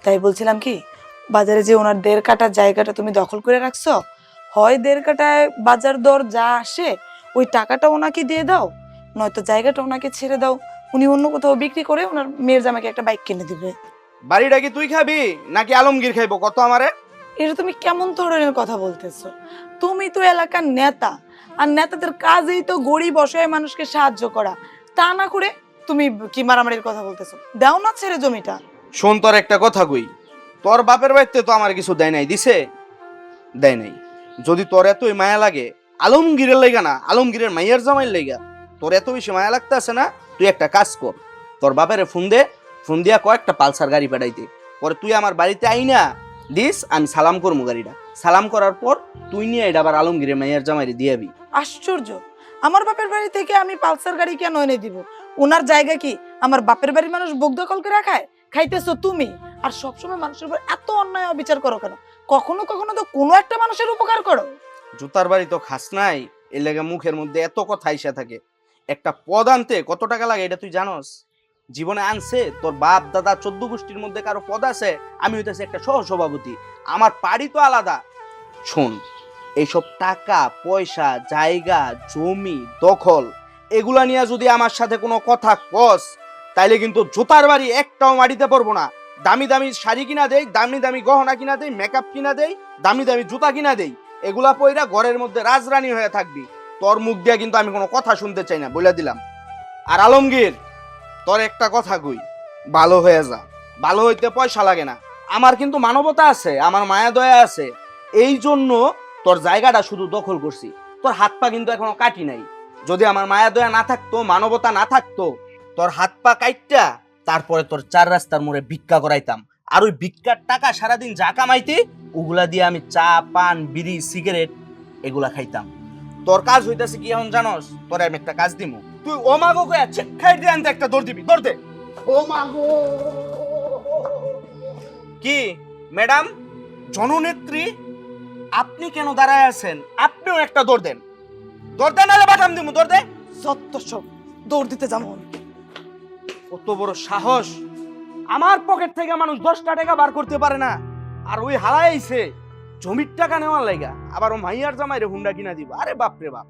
তাই বলছিলাম কি, বাজারে যে ওনার 1.5 কাঠা জায়গাটা তুমি দখল করে রাখছো, হয় 1.5 কাঠায় বাজার দর যা আসে ওই টাকাটা ওনাকে দিয়ে দাও, নয়তো জায়গাটা ওনাকে ছেড়ে দাও। উনি অন্য কোথাও বিক্রি করে ওনার মেয়ের জামাইকে একটা বাইক কিনে দিবে। বাড়িটা কি তুই খাবি নাকি আলমগীর খাইবো কত আমারে? এটা তুমি কেমন ধরনের কথা বলতেছো? তুমি তো এলাকার নেতা, আর নেতাদের কাজই তো গরিব অসহায় মানুষকে সাহায্য করা। তা না করে তুমি কি মারামারির কথা বলতেছো? দাও না ছেড়ে জমিটা। শোন, তোর একটা কথা কই, তোর বাপের বাড়িতে তো আমার কিছু দেয় নাই, দিছে? দেয় নাই। যদি তোর এতই মায়া লাগে আলমগীরের লাইগা না, আলমগীরের মাইয়ার জামাইয়ের লাইগা তোর এত বেশি মায়া লাগতেছে না, তুই একটা কাজ কর, তোর বাপেরে ফোন দে, ফোন দিয়া কয়েকটা পালসার গাড়ি পাঠাইতে, পরে তুই আমার বাড়িতে আই না দিস, আমি সালাম করবো গাড়িটা। সালাম করার পর তুই নিয়ে এটা আবার আলমগীরের মাইয়ার জামাইরে দিয়ে আবি। আশ্চর্য, আমার বাপের বাড়ি থেকে আমি পালসার গাড়ি কেন এনে দিব? ওনার জায়গা কি আমার বাপের বাড়ির মানুষ বুক দখল করে রাখায়? খাইতেছো তুমি, আর সবসময় মানুষের উপর এত অন্যায় অবিচার করো কেন? কখনো কখনো তো কোনো একটা মানুষের উপকার করো। জুতার বাড়ি তো খাস নাই, এর লেগে মুখের মধ্যে এত কথা আইসা থাকে। একটা পদ আনতে কত টাকা লাগে এটা তুই জানোস? জীবনে আনছে তোর বাপ দাদা 14 গোষ্ঠীর মধ্যে কারো পদ আছে? আমি হইতেছি একটা সহ সভাপতি, আমার পাড়ি তো আলাদা। শোন, এইসব টাকা পয়সা জায়গা জমি দখল এগুলা নিয়ে যদি আমার সাথে কোনো কথা কস, তাইলে কিন্তু জুতার বাড়ি একটাও মাটিতে পড়বো না। দামি দামি শাড়ি কিনা দেই, দামি দামি গহনা কিনা দেই, মেকআপ কিনা দেই, দামি দামি জুতা কিনা দেই, এগুলা পইরা ঘরের মধ্যে রাজরানী হয়ে থাকবি। তোর মুখ দিয়া কিন্তু আমি কোনো কথা শুনতে চাই না, বলে দিলাম। আর আলমগীর, তোর একটা কথা কই, ভালো হয়ে যা। ভালো হইতে পয়সা লাগে না, আমার কিন্তু মানবতা আছে, আমার মায়া দয়া আছে। এই জন্য তোর জায়গাটা শুধু দখল করছি, তোর হাত পা কিন্তু এখনো কাটি নাই। যদি আমার মায়া দয়া না থাকতো, মানবতা না থাকতো, তোর হাত পা কাইটটা তারপরে তোর 4 রাস্তার মোড়ে ভিক্ষা করাইতাম। আর ওই ভিক্ষার টাকা সারাদিন যা কামাইতে, ওগুলা দিয়ে আমি চা পান বিড়ি সিগারেট এগুলা খাইতাম। তোর কাজ হইতাছে কি এখন জানোস? তোর আমি একটা কাজ দিমু, তুই ও মাগো কইয়া চেখাই দিয়ে আনতে একটা দৌড় দিবি, দৌড় দে। ও মাগো। কি ম্যাডাম জননেত্রী, আপনি কেন দাঁড়ায় আছেন? আপনিও একটা দৌড় দেন, দৌড় দেন, নাহলে বাটাম দিমু, দৌড় দে। যত সব, দৌড় দিতে যাবো। কত বড় সাহস! আমার পকেট থেকে মানুষ 10টা টাকা বার করতে পারে না, আর ওই হারাইছে জমির টাকা নেওয়ার লাইগা আবার ও মাইয়ার জামাইরে হুন্ডা কিনা দিব। আরে বাপ রে বাপ!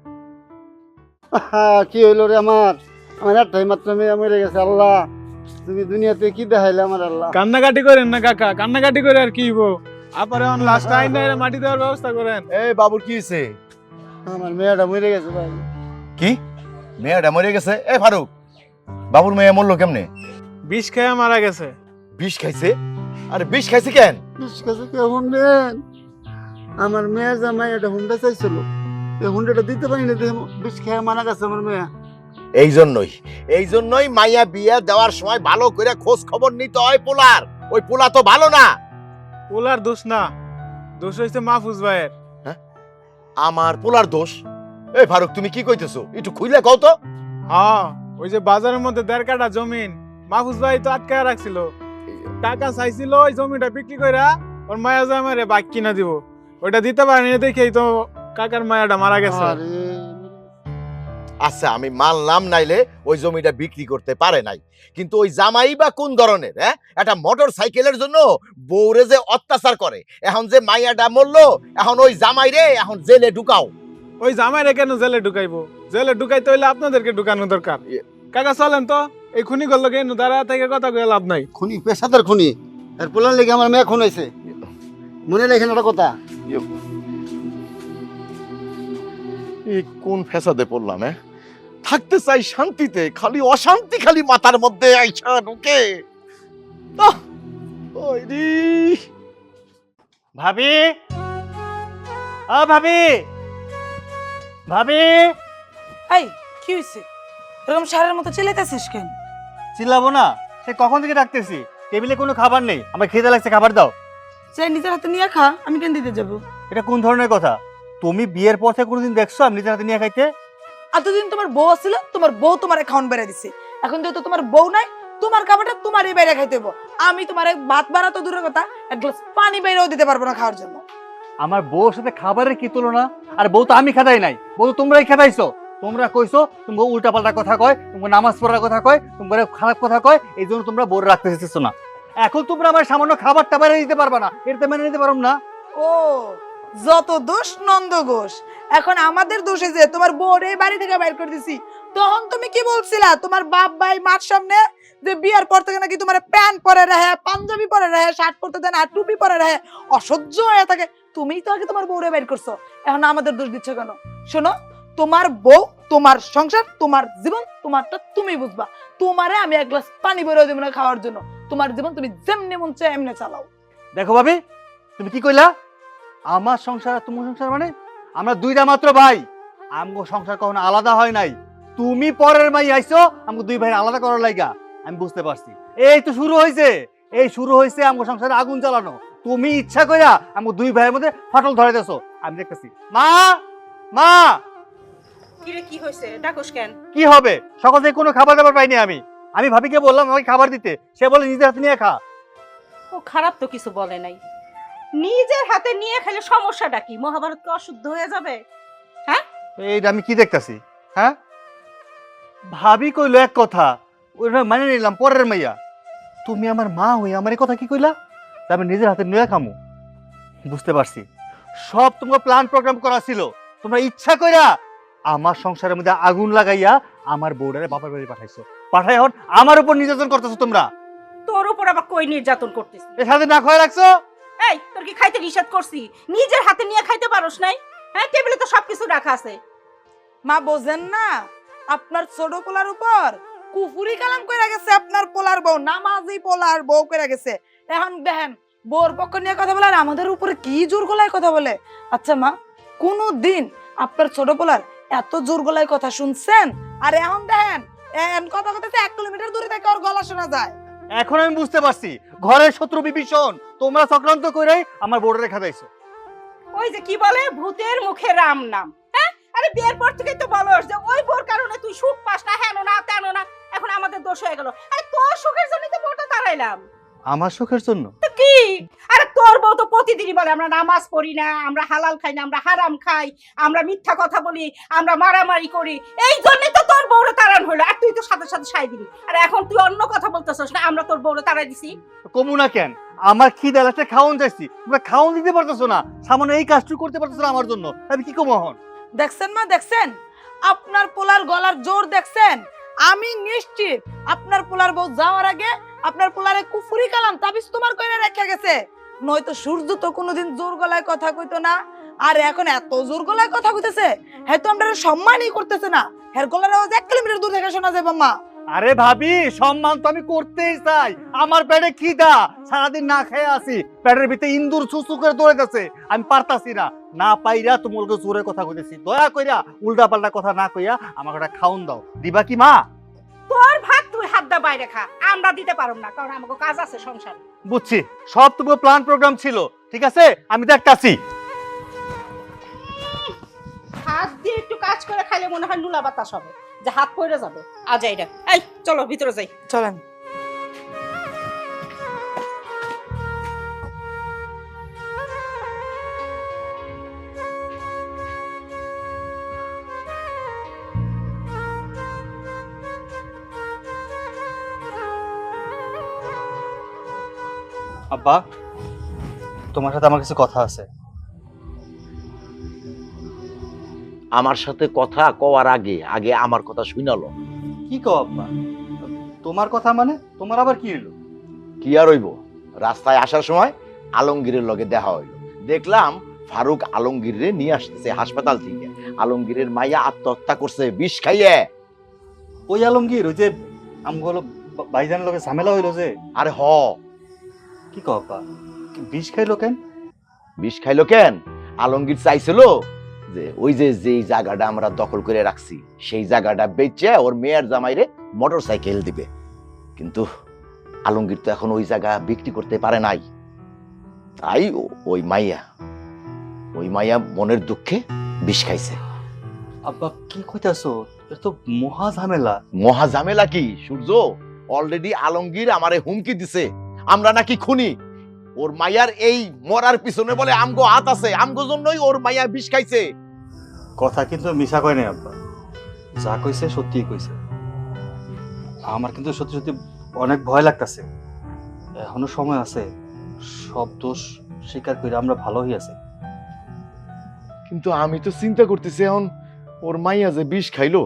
কি হইলো রে আমার? আমার একটাই মাত্র মেয়ে মরে গেছে। আল্লাহ, তুমি দুনিয়াতে কি দেখাইলে আমার? আল্লাহ, কান্নাকাটি করেন না কাকা, কান্নাকাটি করে আর কি হইব? আপারে অন লাস্ট টাইম না মাটি দেওয়ার ব্যবস্থা করেন। এই বাবুর কি হয়েছে? আমার মেয়েটা মরে গেছে ভাই। কি মেয়েটা মরে গেছে? এই ফারুক, বাবুর মেয়ে মরলো কেমনে? বিষ খেয়ে মারা গেছে। বিষ খাইছে? আরে বিষ খাইছি কেন? বিশ কাছে কেমন নেন? আমার মেয়ের জামাই একটা হুন্ডা চাইছিল, এই হুন্ডাটা দিতে পারি না, বিষ খেয়ে মারা গেছে আমার মেয়ে। এই জন্যই মাইয়া বিয়া দেওয়ার সময় ভালো করে খোঁজ খবর নিতে হয় পোলার। ওই পোলা তো ভালো না। পোলার দোষ না, দোষ হইছে মাহফুজ ভাইয়ের। আমার পোলার দোষ? এই ফারুক, তুমি কি কইতেছো? একটু খুইলে কও তো। হ্যাঁ, ওই যে বাজারের মধ্যে 1.5 কাঠা জমিন মাহফুজ ভাই তো আটকায় রাখছিল, টাকা চাইছিল ওই জমিটা বিক্রি কইরা ওর মায়া জামাইরে বাইক কিনা দিব, ওইটা দিতে পারেনি দেখেই তো কাকার মায়াটা মারা গেছে। আরে আচ্ছা আমি মানলাম, নাইলে ওই জমিটা বিক্রি করতে পারে নাই, কিন্তু ওই জামাই বা কোন ধরনের? একটা মোটর সাইকেলের জন্য বউরে যে অত্যাচার করে, এখন যে মাইয়াটা মরলো, এখন ওই জামাই রে এখন জেলে ঢুকাও। ওই জামাইরে কেন জেলে ঢুকাইবো? জেলে ঢুকাইতে হইলে আপনাদেরকে ঢুকানো দরকার। কাকা চলেন তো, এই খুনি করলো কেন? দাঁড়া থেকে কথা কয়ে লাভ নাই। খুনি, পেশাদার খুনি। এর পোলার লেগে আমার মেয়ে খুন হয়েছে, মনে রাখেন একটা কথা। এই কোন ফেসাদে পড়লাম? থাকতে চাই শান্তিতে, খালি অশান্তি খালি মাথার মধ্যে আইসা ঢুকে। ভাবি, ও ভাবি, ভাবি। এই কি হইছে? এরকম সারের মতো চিল্লাইতেছিস কেন? চিল্লাবো না, সে কখন থেকে ডাকতেছি, টেবিলে কোনো খাবার নেই, আমার খিদে লাগছে, খাবার দাও। চাই নিজের হাতে নিয়ে খা, আমি কেন দিতে যাবো? এটা কোন ধরনের কথা? তুমি বিয়ের পর থেকে কোনোদিন দেখছো আমি নিজের হাতে নিয়ে খাইতে? এতদিন তোমার বউ ছিল, তোমার বউ তোমার খাওয়ান বেড়ে দিছে, এখন যেহেতু তোমার বউ নাই, তোমার খাবারটা তোমারই বাইরে খাইতে হবো। আমি তোমার ভাত বাড়া তো দূরের কথা, এক গ্লাস পানি বাইরেও দিতে পারবো না খাওয়ার জন্য। আমার বউর সাথে খাবারের কি তুলনা? আর বউ তো আমি খাদাই নাই, বউ তো তোমরাই খাদাইছো। তোমরা কইছো তুমি উল্টা পাল্টা কথা কয়, তুমি নামাজ পড়ার কথা কয়, তোমরা খারাপ কথা কয়, এই জন্য তোমরা বউর রাখতে চেয়েছো না। এখন তোমরা আমার সামান্য খাবারটা বাইরে দিতে পারবা না, এটা মেনে নিতে পারো না। ও, যত দোষ নন্দ ঘোষ। এখন আমাদের দোষে যে তোমার বউর এই বাড়ি থেকে বাইর করে দিছি, তখন তুমি কি বলছিলা তোমার বাপ ভাই মার সামনে যে বিয়ার পর থেকে নাকি তোমার প্যান্ট পরে রাখে, পাঞ্জাবি পরে রাখে, শার্ট পরতে দেন আর টুপি পরে রাখে, অসহ্য হয়ে থাকে। তুমিই তো আগে তোমার বউরে বাইর করছো, এখন আমাদের দোষ দিচ্ছ কেন? শোনো, তোমার বউ, তোমার সংসার, তোমার জীবন, তোমারটা তুমি বুঝবা। তোমারে আমি এক গ্লাস পানি বেরো দেবো না খাওয়ার জন্য। তোমার জীবন তুমি যেমনি মন চায় এমনি চালাও। দেখো ভাবি, তুমি কি কইলা? আমার সংসার আর তোমার সংসার মানে? আমরা দুইটা মাত্র ভাই, আমগো সংসার কখনো আলাদা হয় নাই। তুমি পরের মাই আইছো আমগো দুই ভাই আলাদা করার লাইগা, আমি বুঝতে পারছি। এই তো শুরু হয়েছে, এই শুরু হয়েছে আমগো সংসারে আগুন জ্বালানো। তুমি ইচ্ছা কইরা আমগো দুই ভাইয়ের মধ্যে ফাটল ধরে দেছো, আমি দেখতেছি। মা, মা। কিরে কি হয়েছে? ডাকোস কেন? কি হবে? সকাল থেকে কোনো খাবার দাবার পাইনি আমি। আমি ভাবিকে বললাম আমাকে খাবার দিতে, সে বলে নিজের হাতে নিয়ে খা। ও খারাপ তো কিছু বলে নাই, নিজের হাতে নিয়ে খেলে সমস্যাটা কি? মহাভারত কি অশুদ্ধ হয়ে যাবে? এইটা আমি কি দেখতাছি? হ্যাঁ, ভাবি কইলো এক কথা, ওইটা মানে নিলাম পরের মাইয়া। তুমি আমার মা হই আমার কথা কি কইলা? আমি নিজের হাতে নিয়ে খামু। বুঝতে পারছি, সব তোমার প্ল্যান প্রোগ্রাম করা ছিল। তোমরা ইচ্ছা কইরা আমার সংসারের মধ্যে আগুন লাগাইয়া আমার বউডারে বাপের বাড়ি পাঠাইছো, পাঠাই এখন আমার উপর নির্যাতন করতেছো তোমরা। তোর উপর আবার কই নির্যাতন করতেছিস? এর সাথে না খয় রাখছো। এই তোর কি খাইতে নিষেধ করছি? নিজের হাতে নিয়ে খাইতে পারোস নাই? হ্যাঁ, টেবিলে তো সবকিছু রাখা আছে। মা বোঝেন না, আপনার ছোট পোলার উপর কুফুরি কালাম কইরা গেছে আপনার পোলার বউ, নামাজি পোলার বউ কইরা গেছে। এখন দেখেন বউর পক্ষ নিয়ে কথা বলে আর আমাদের উপরে কি জোর গলায় কথা বলে। আচ্ছা মা, কোনো দিন আপনার ছোট পোলার এত জোর গলায় কথা শুনছেন? আর এখন দেখেন কথা কথাতে 1 কিলোমিটার দূরে থেকে ওর গলা শোনা যায়। এখন আমি বুঝতে পারছি ঘরের শত্রু বিভীষণ, তোমরা চক্রান্ত কইরাই আমার বউডারে খাদাইছো। ওই যে কি বলে, ভূতের মুখে রাম নাম। হ্যাঁ, আরে বিয়ের পর থেকেই তো বলস যে ওই বোর কারণে তুই সুখ পাস না, হেন না তেন না, এখন আমাদের দোষ হয়ে গেল। আরে তোর সুখের জন্যই তো বউটা তাড়াইলাম। আমার সুখের জন্য? তো কি? আরে তোর বউ তো প্রতিদিনই বলে আমরা নামাজ পড়ি না, আমরা হালাল খাই না, আমরা হারাম খাই, আমরা মিথ্যা কথা বলি, আমরা মারামারি করি। এই জন্যই তো তোর বউরে তাড়ান হলো, আর তুই তো সাথে সাথে সাই দিবি। আর এখন তুই অন্য কথা বলতেছস না আমরা তোর বউরে তাড়াই দিছি। কমু না কেন? আমার খিদে লাগছে, খাওন চাইছি, তোমরা খাওন দিতে পারতেছো না, সামান্য এই কাজটুকু করতে পারতেছো না আমার জন্য, আমি কি কমু এখন? দেখছেন মা, দেখছেন আপনার পোলার গলার জোর দেখছেন? আমি নিশ্চিত আপনার পোলার বউ যাওয়ার আগে আপনার পোলারে কুফুরি কালাম তাবিজ তোমার কইরা রেখে গেছে, নয়তো সূর্য তো কোনোদিন জোর গলায় কথা কইতো না। আর এখন এত জোর গলায় কথা কইতেছে, হয়তো আমরা সম্মানই করতেছে না। হের গলার আওয়াজ 1 কিলোমিটার দূর থেকে শোনা যাবে মা। আরে ভাবি, সম্মান তো আমি করতেই চাই। আমার পেটে খিদা, সারাদিন না খেয়ে আছি, পেটের ভিতরে ইন্দুর চুচু করে দৌড়ে গেছে, আমি পারতাছি না। না পাইরা তোমাকে জোরে কথা কইতেছি, দয়া কইরা উল্টা পাল্টা কথা না কইয়া আমাকে একটা খাওন দাও। দিবা কি মা? তোর ভাত তুই হাত দা বাইরে খা, আমরা দিতে পারব না, কারণ আমাকে কাজ আছে সংসারে। বুঝছি, সব তোমার প্ল্যান প্রোগ্রাম ছিল, ঠিক আছে, আমি দেখতাছি। হাত দিয়ে একটু কাজ করে খাইলে মনে হয় নুলা বাতাস হবে, যে হাত পড়ে যাবে। আজ এইটা, এই চলো ভিতরে যাই। চলেন। আব্বা, তোমার সাথে আমার কিছু কথা আছে। আমার সাথে কথা কওয়ার আগে আগে আমার কথা শুনালো। কি কও আব্বা? তোমার কথা মানে? তোমার আবার কি হলো? কি আর হইব, রাস্তায় আসার সময় আলমগীরের লগে দেখা হইলো। দেখলাম ফারুক আলমগীরে নিয়ে আসতেছে হাসপাতাল থেকে। আলমগীরের মাইয়া আত্মহত্যা করছে বিষ খাইয়ে। ওই আলমগীর, ওই যে আমগুলো ভাইজানের লগে ঝামেলা হইলো যে? আরে হ, কি কও আব্বা, বিষ খাইলো কেন? বিষ খাইলো কেন? আলমগীর চাইছিল যে ওই যে যেই জায়গাটা আমরা দখল করে রাখছি সেই জায়গাটা বেচে ওর মেয়ের জামাইরে মোটর সাইকেল দিবে, কিন্তু আলমগীর তো এখন ওই জায়গা বিক্রি করতে পারে নাই। তাই ওই মাইয়া মনের দুঃখে বিষ খাইছে। আব্বা কি কইতাছো? এ তো মহা ঝামেলা। মহা ঝামেলা কি সূর্য? অলরেডি আলমগীর আমারে হুমকি দিছে আমরা নাকি খুনি। ওর মাইয়ার এই মরার পিছনে বলে আমগো হাত আছে, আমগো জন্যই ওর মাইয়া বিষ খাইছে। কথা কিন্তু মিছা কয় নাই আব্বা, যা কইছে সত্যিই কইছে। আমার কিন্তু সত্যি সত্যি অনেক ভয় লাগতাছে। এখনো সময় আছে, সব দোষ স্বীকার করে আমরা ভালো হইয়াছি। কিন্তু আমি তো চিন্তা করতেছি এখন ওর মাইয়া যে বিষ খাইলো,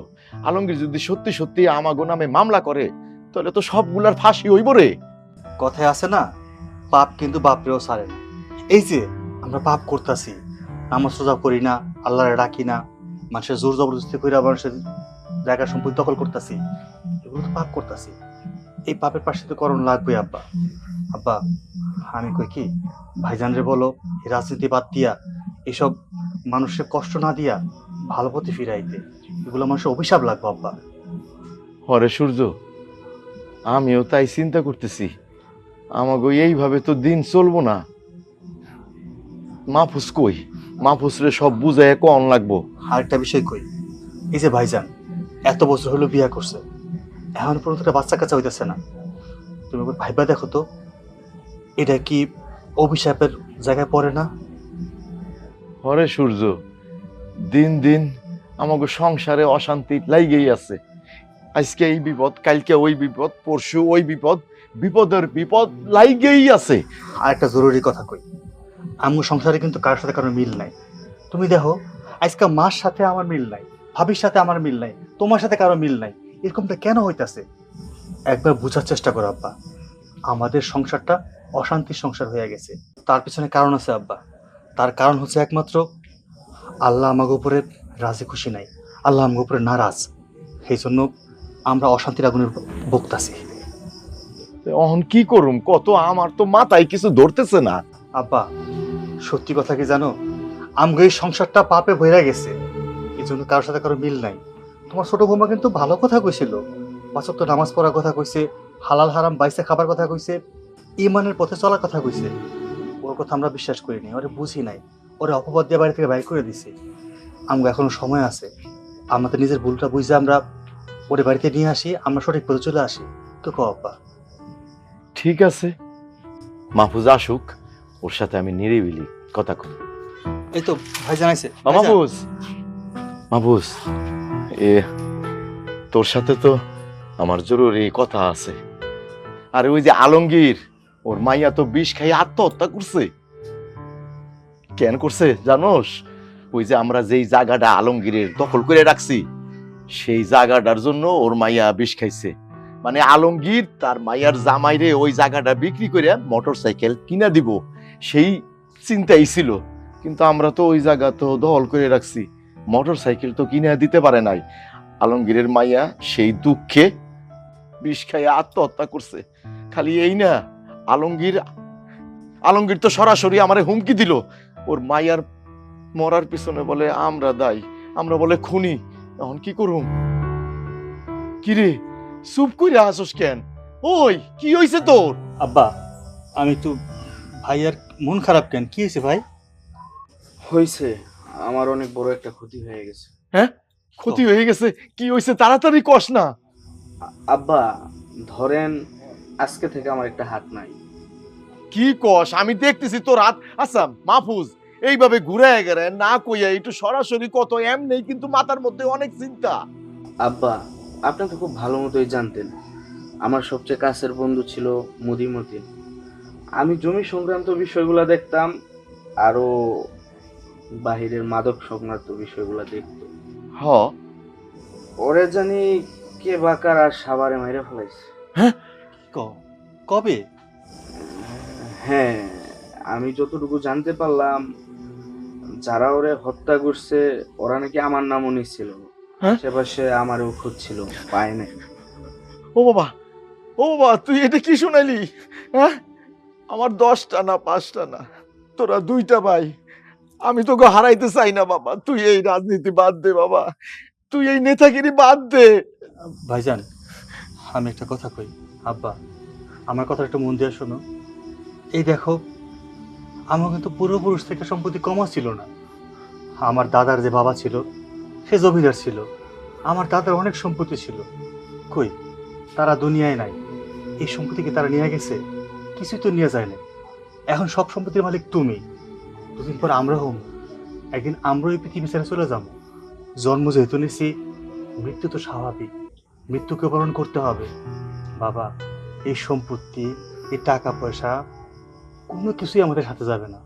আলমগীর যদি সত্যি সত্যি আমাগো নামে মামলা করে তাহলে তো সবগুলার ফাঁসি হইব রে। কথায় আছে না, পাপ কিন্তু বাপরেও ছাড়ে না। এই যে আমরা পাপ করতেছি, নামাজ রোজা করি না, আল্লাহরে ডাকি না, মানুষের জোর জবরদস্তি করে মানুষের জায়গা সম্পত্তি দখল করতেছি, এগুলো তো পাপ করতেছি। এই পাপের পাশে তো করণ লাগবে আব্বা। আব্বা আমি কই কি, ভাইজানরে বলো এই রাজনীতি বাদ দিয়া, এসব মানুষের কষ্ট না দিয়া ভালো পথে ফিরাইতে। এগুলো মানুষের অভিশাপ লাগবে আব্বা। হরে সূর্য, আমিও তাই চিন্তা করতেছি, আমাগো এইভাবে তো দিন চলবো না। মাহফুজ কই? মাহফুজরে সব বুঝায় কন লাগবো। আরেকটা বিষয় কই, এই যে ভাইজান এত বছর হলো বিয়া করছে, এখন পর্যন্ত একটা বাচ্চা কাচ্চা হইতেছে না। তুমি একবার ভাইবা দেখো তো, এটা কি অভিশাপের জায়গায় পড়ে না? হরে সূর্য, দিন দিন আমাগো সংসারে অশান্তি লাইগেই আছে। আজকে এই বিপদ, কালকে ওই বিপদ, পরশু ওই বিপদ, বিপদের বিপদ লাইগেই আছে। আর একটা জরুরি কথা কই, আমার সংসারে কিন্তু কারোর সাথে কারোর মিল নাই। তুমি দেখো আজকে মার সাথে আমার মিল নাই, ভাবির সাথে আমার মিল নাই, তোমার সাথে কারো মিল নাই। এরকমটা কেন হইতাছে? একবার বোঝার চেষ্টা করো আব্বা, আমাদের সংসারটা অশান্তির সংসার হয়ে গেছে। তার পিছনে কারণ আছে আব্বা, তার কারণ হচ্ছে একমাত্র আল্লাহ আমাকে উপরে রাজি খুশি নাই, আল্লাহ আমাকে উপরে নারাজ। সেই জন্য আমরা অশান্তির আগুনে ভুগতাছি। এখন কি করুম কত? আমার তো মাথায় কিছু ধরতেছে না। আব্বা সত্যি কথা কি জানো, আমগো এই সংসারটা পাপে ভরে গেছে, এই জন্য কারোর সাথে কারো মিল নাই। তোমার ছোট বৌমা কিন্তু ভালো কথা কইছিল, ৫ ওয়াক্ত নামাজ পড়ার কথা কইছে, হালাল হারাম বাইসে খাবার কথা কইছে, ইমানের পথে চলার কথা কইছে। ওর কথা আমরা বিশ্বাস করিনি, ওরে বুঝি নাই, ওরে অপবাদ দিয়ে বাড়ি থেকে বাইর করে দিছি। আমগো এখনো সময় আছে, আমাদের নিজের ভুলটা বুঝে আমরা ওরে বাড়িতে নিয়ে আসি, আমরা সঠিক পথে চলে আসি। তো কও আব্বা। ঠিক আছে, মাহফুজ আসুক, ওর সাথে আমি নিরিবিলি কথা কই। এই তো ভাই জানাইছে। মাহফুজ, মাহফুজ, তোর সাথে তো আমার জরুরি কথা আছে। আরে ওই যে আলমগীর, ওর মাইয়া তো বিষ খাই আত্মহত্যা করছে। কেন করছে জানোস? ওই যে আমরা যেই জায়গাটা আলমগীরের দখল করে রাখছি সেই জায়গাটার জন্য ওর মাইয়া বিষ খাইছে। মানে আলমগীর তার মাইয়ার জামাইরে ওই জায়গাটা বিক্রি করে মোটর সাইকেল কিনা দিব সেই চিন্তাই ছিল, কিন্তু আমরা তো ওই জায়গা তো দখল করে রাখছি, মোটর সাইকেল তো কিনে দিতে পারে নাই। আলমগীরের মাইয়া সেই দুঃখে বিষ খাইয়ে আত্মহত্যা করছে। খালি এই না, আলমগীর আলমগীর তো সরাসরি আমারে হুমকি দিল, ওর মাইয়ার মরার পিছনে বলে আমরা দায়ী, আমরা বলে খুনি। এখন কি করুম? কিরে চুপ কইরা আসস কেন? ওই কি হইছে তোর? আব্বা আমি তো ভাইয়ার মন খারাপ কেন, কি হয়েছে ভাই? হয়েছে, আমার অনেক বড় একটা ক্ষতি হয়ে গেছে। ক্ষতি হয়ে গেছে? কি হইছে তাড়াতাড়ি কস না। আব্বা ধরেন আজকে থেকে আমার একটা হাত নাই। কি কস? আমি দেখতেছি তোর হাত। আচ্ছা মাহফুজ, এইভাবে ঘুরে গেলে না কইয়া একটু সরাসরি কত এমনি, কিন্তু মাথার মধ্যে অনেক চিন্তা। আব্বা আপনি তো খুব ভালো মতোই জানতেন আমার সবচেয়ে কাছের বন্ধু ছিল মদিমতি। আমি জমি সংক্রান্ত বিষয়গুলো দেখতাম, আরো বাহিরের মাদক সংক্রান্ত বিষয়গুলো দেখত। হ, ওরে জানি কে বাকার আর সাবারে মাইরা ফেলাইছে। কবে? হ্যাঁ, আমি যতটুকু জানতে পারলাম যারা ওরে হত্যা করছে ওরা নাকি আমার নামও নিচ্ছিল। হ্যাঁ? আশেপাশে আমারও খুঁজছিল, পায় নাই। ও বাবা, ও বাবা, তুই এটা কি শুনাইলি? হ্যাঁ, আমার 10টা না 5টা না, তোরা 2টা ভাই। আমি তোকে হারাইতে চাই না বাবা। তুই এই রাজনীতি বাদ দে বাবা, তুই এই নেতাগিরি বাদ দে। ভাইজান আমি একটা কথা কই। আব্বা আমার কথা একটু মন দিয়ে শোনো। এই দেখো, আমার কিন্তু পূর্বপুরুষ থেকে সম্পত্তি কমা ছিল না। আমার দাদার যে বাবা ছিল সে জমিদার ছিল, আমার দাদার অনেক সম্পত্তি ছিল। কই তারা দুনিয়ায় নাই, এই সম্পত্তি কি তারা নিয়ে গেছে? কিছুই তো নিয়ে যায় না। এখন সব সম্পত্তির মালিক তুমি। দুদিন পর আমরা হম, একদিন আমরা এই পৃথিবী ছেড়ে চলে যাবো। জন্ম যেহেতু নিছি, মৃত্যু তো স্বাভাবিক, মৃত্যুকে বরণ করতে হবে। বাবা এই সম্পত্তি, এই টাকা পয়সা কোনো কিছুই আমাদের হাতে যাবে না।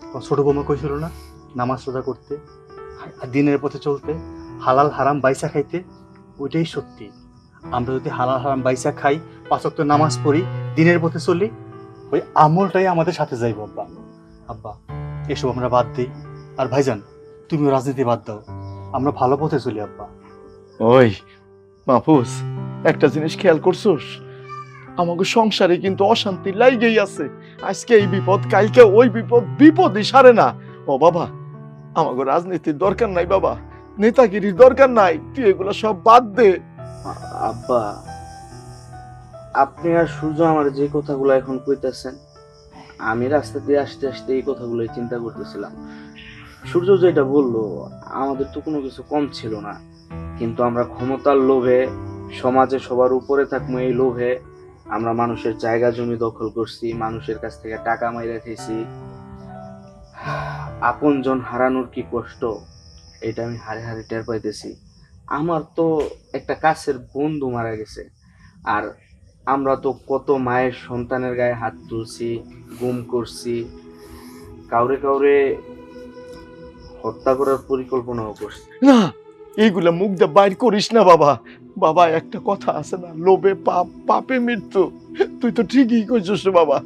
তোমার ছোট বৌমা কইছিল না নামাজ রোজা করতে, আর দিনের পথে চলতে, হালাল হারাম বাইসা খাইতে, ওইটাই সত্যি। আমরা যদি হালাল হারাম বাইসা খাই, 5 ওয়াক্ত নামাজ পড়ি, দিনের পথে চলি, ওই আমলটাই আমাদের সাথে যাইব। আব্বা আব্বা এসব আমরা বাদ দিই। আর ভাইজান তুমিও রাজনীতি বাদ দাও, আমরা ভালো পথে চলি। আব্বা ওই মাহফুজ, একটা জিনিস খেয়াল করছোস? আমাকে সংসারে কিন্তু অশান্তি লাইগেই আছে। আজকে এই বিপদ, কালকে ওই বিপদ, বিপদই সারে না। ও বাবা, আমাকে রাজনীতির দরকার নাই বাবা, নেতাগিরির দরকার নাই। তুই এগুলো সব বাদ দে। আব্বা আপনি আর সূর্য আমার যে কথাগুলো এখন কইতেছেন, আমি রাস্তা দিয়ে আসতে আসতে এই কথাগুলোই চিন্তা করতেছিলাম। সূর্য যেটা বললো, আমাদের তো কোনো কিছু কম ছিল না, কিন্তু আমরা ক্ষমতার লোভে, সমাজে সবার উপরে থাকবো এই লোভে আমরা মানুষের জায়গা জমি দখল করছি, মানুষের কাছ থেকে টাকা মাইরা খেয়েছি। আপনজন হারানোর কি কষ্ট, এটা আমি হারে হারে টের পাইতেছি। আমার তো একটা কাছের বন্ধু মারা গেছে, আর আমরা তো কত মায়ের সন্তানের গায়ে হাত তুলছি, গুম করছি, কাউরে কাউরে হত্যা করার পরিকল্পনাও করছি। না, এইগুলা মুখ দিয়ে বাইর করিস না বাবা। বাবা একটা কথা আছে না, লোভে পাপ, পাপে মৃত্যু। তুই তো ঠিকই কইছিস রে বাবা।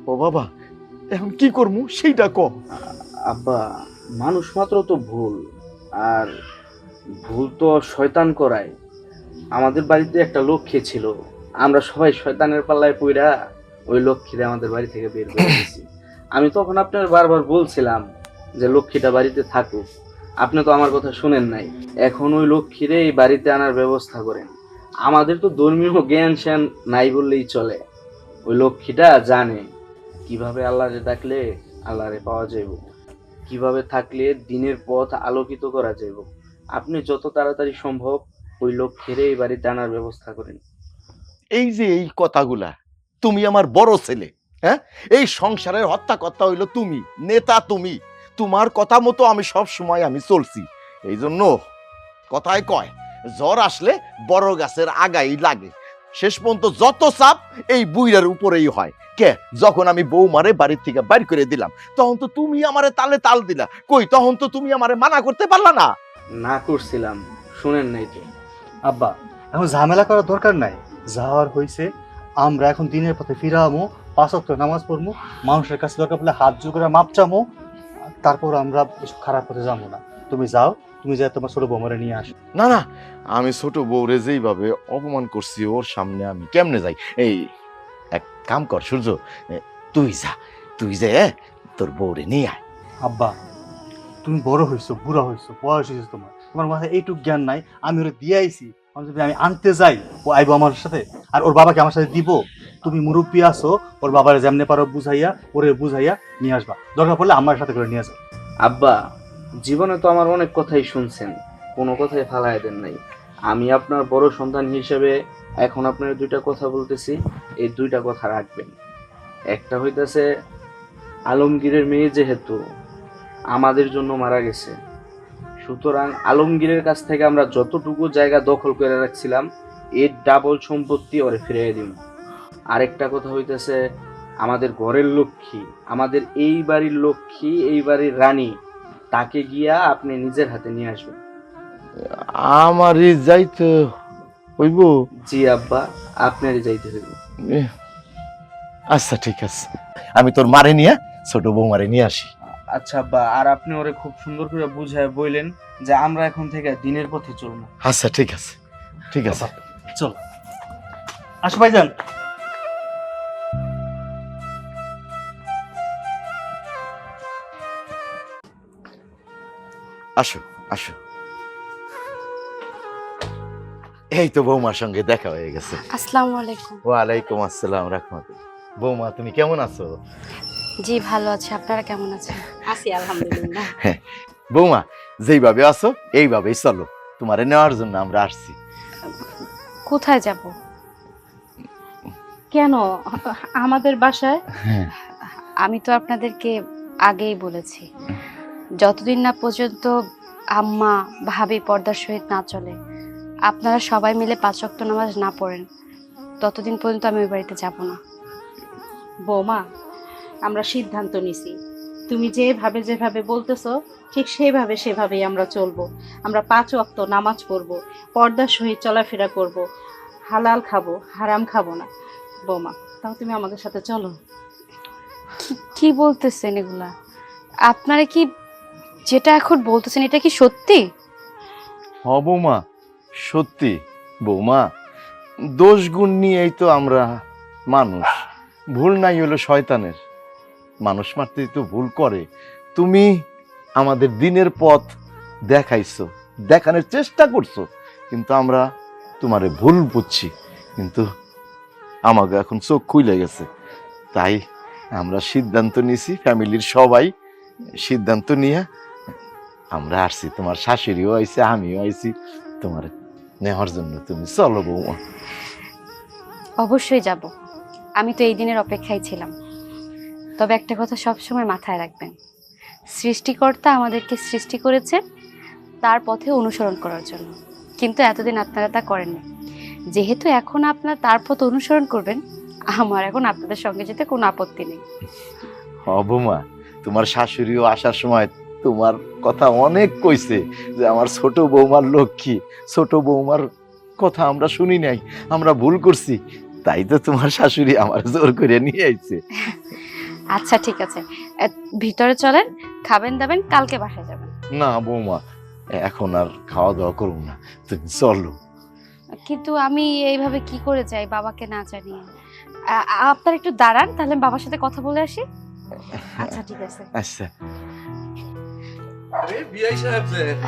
ও বাবা, এখন কি করবো সেইটা ক। আব্বা মানুষ মাত্র তো ভুল, আর ভুল তো শয়তান করায়। আমাদের বাড়িতে একটা লক্ষ্মী ছিল, আমরা সবাই শয়তানের পাল্লায় পইরা ওই লক্ষ্মীরে আমাদের বাড়ি থেকে বের করে দিয়েছি। আমি তখন আপনার বারবার বলছিলাম যে লক্ষ্মীটা বাড়িতে থাকুক, আপনি তো আমার কথা শুনেন নাই। এখন ওই লক্ষ্মীরে এই বাড়িতে আনার ব্যবস্থা করেন। আমাদের তো ধর্মীয় জ্ঞান শ্যান নাই বললেই চলে। ওই লক্ষ্মীটা জানে কিভাবে আল্লাহরে ডাকলে আল্লাহরে পাওয়া যাইব, কিভাবে থাকলে দিনের পথ আলোকিত করা যাইব। আপনি যত তাড়াতাড়ি সম্ভব ওই লক্ষ্মীরে এই বাড়িতে আনার ব্যবস্থা করেন। এই যে এই কথাগুলা, তুমি আমার বড় ছেলে, হ্যাঁ, এই সংসারের হত্যাকর্তা হইলো তুমি, নেতা তুমি। তোমার কথা মতো আমি সব সময় আমি চলছি। এই জন্য কথায় কয়, জ্বর আসলে বড় গাছের আগাই লাগে। শেষ পর্যন্ত যত চাপ এই বুইড়ার উপরেই হয়। কে, যখন আমি বৌমারে বাড়ির থেকে বাইর করে দিলাম, তখন তো তুমি আমারে তালে তাল দিলা। কই, তখন তো তুমি আমারে মানা করতে পারলা না? না করছিলাম, শুনেন নাই তো। আব্বা এখন ঝামেলা করার দরকার নাই, যাওয়ার হয়েছে। আমরা এখন দিনের পথে ফিরামো, 5 ওয়াক্ত নামাজ পড়বো, মানুষের কাছে দরকার পড়লে হাত জোর করে মাপ চামো, তারপর আমরা এসব খারাপ পথে যাবো না। তুমি যাও, তুমি যা তোমার ছোট বৌমারে নিয়ে আসো। না না, আমি ছোট বউরে যেইভাবে অপমান করছি ওর সামনে আমি কেমনে যাই? এই এক কাম কর সূর্য, তুই যা তোর বউরে নিয়ে আয়। আব্বা তুমি বড় হইছো, বুড়া হইছো, বয়স হয়েছে, তোমার মাথায় এইটুক জ্ঞান নাই? আমি ওরে দিয়ে আইছি, যদি আমি আনতে যাই ও আইবো আমার সাথে, আর ওর বাবাকে আমার সাথে দিব? তুমি মুরব্বী আছো, ওর বাবারে যেমনে পারো বুঝাইয়া ওরে বুঝাইয়া নিয়ে আসবা, দরকার পড়লে আমার সাথে করে নিয়ে যাও। আব্বা, জীবনে তো আমার অনেক কথাই শুনছেন, কোনো কথাই ফালায় দেন নাই। আমি আপনার বড় সন্তান হিসেবে এখন আপনার দুইটা কথা বলতেছি, এই দুইটা কথা রাখবেন। একটা হইতাছে আলমগীরের মেয়ে যেহেতু আমাদের জন্য মারা গেছে, সুতরাং আলমগীরের কাছ থেকে আমরা যতটুকু জায়গা দখল করে রাখছিলাম এর ডাবল সম্পত্তি ওরে ফিরিয়ে দিব। আরেকটা কথা হইতেছে আমাদের ঘরের লক্ষ্মী, আমাদের এই বাড়ির লক্ষ্মী, এই বাড়ির রানী, তাকে গিয়া আপনি নিজের হাতে নিয়ে আসবেন। আমারই যাইতে হইব? জি আব্বা, আপনারই যাইতে হইব। আচ্ছা ঠিক আছে, আমি তোর মারে নিয়ে ছোট বৌমারে নিয়ে আসি। আচ্ছা আব্বা, আর আপনি ওরে খুব সুন্দর করে বুঝায় বললেন যে আমরা এখন থেকে দিনের পথে চলবো। আচ্ছা ঠিক আছে, ঠিক আছে। চলো আসো ভাইজান। আসো আসো, এই তো বৌমার সঙ্গে দেখা হয়ে গেছে। আসসালামু আলাইকুম। ওয়ালাইকুম আসসালাম রাহমাতুল্লাহ। বৌমা তুমি কেমন আছো? জি ভালো আছি, আপনারা কেমন আছেন? আছি আলহামদুলিল্লাহ। বৌমা যেইভাবে আছো এইভাবেই চলো, তোমারে নেওয়ার জন্য আমরা আসছি। কোথায় যাব? কেন আমাদের বাসায়? হ্যাঁ, আমি তো আপনাদেরকে আগেই বলেছি, যতদিন না পর্যন্ত আম্মা ভাবি পর্দার সহিত না চলে, আপনারা সবাই মিলে 5 ওয়াক্ত নামাজ না পড়েন, ততদিন পর্যন্ত আমি ওই বাড়িতে যাব না। বৌমা, আমরা সিদ্ধান্ত নিছি, তুমি যেভাবে বলতেছো ঠিক সেভাবেই আমরা চলবো। আমরা 5 ওয়াক্ত নামাজ পড়বো, পর্দার সহিত চলাফেরা করব, হালাল খাবো, হারাম খাবো না। বৌমা, তাও তুমি আমাদের সাথে চলো। কি বলতেছেন এগুলা? আপনারা কি যেটা এখন বলতেছেন এটা কি সত্যি? হ বৌমা, সত্যি। বৌমা, দোষ গুণ নিয়েই তো আমরা মানুষ, ভুল নাই হলো শয়তানের। মানুষ মাত্রই তো ভুল করে। তুমি আমাদের দিনের পথ দেখাইছো, দেখানোর চেষ্টা করছো, কিন্তু আমরা তোমারে ভুল বুঝছি। কিন্তু আমাকে এখন চোখ খুলে গেছে, তাই আমরা সিদ্ধান্ত নিছি, ফ্যামিলির সবাই সিদ্ধান্ত নিয়ে আমরা আসছি। তোমার শাশুড়িও আইছে, আমিও আইছি তোমার নেওয়ার জন্য। তুমি চলো বৌমা। অবশ্যই যাব, আমি তো এই দিনের অপেক্ষায় ছিলাম। তবে একটা কথা সবসময় মাথায় রাখবেন, সৃষ্টিকর্তা আমাদেরকে সৃষ্টি করেছে তার পথে অনুসরণ করার জন্য, কিন্তু এতদিন আপনারা তা করেননি। যেহেতু এখন আপনারা তার পথ অনুসরণ করবেন, আমার এখন আপনাদের সঙ্গে যেতে কোনো আপত্তি নেই। বৌমা, তোমার শাশুড়িও আসার সময় তোমার কথা অনেক কইছে যে আমার ছোট বৌমার লক্ষ্মী, ছোট বৌমার কথা আমরা শুনি নাই, আমরা ভুল করছি, তাই তো তোমার শাশুড়ি আমার জোর করে নিয়ে আইছে। আচ্ছা ঠিক আছে, ভিতরে চলেন, খাবেন দাবেন, কালকে বাসায় যাবেন। না বৌমা, এখন আর খাওয়া দাওয়া করবো না, তুমি চলো। কিন্তু আমি এইভাবে কি করে যাই বাবাকে না জানিয়ে? আপনারা একটু দাঁড়ান, তাহলে আমি বাবার সাথে কথা বলে আসি। আচ্ছা ঠিক আছে। আচ্ছা,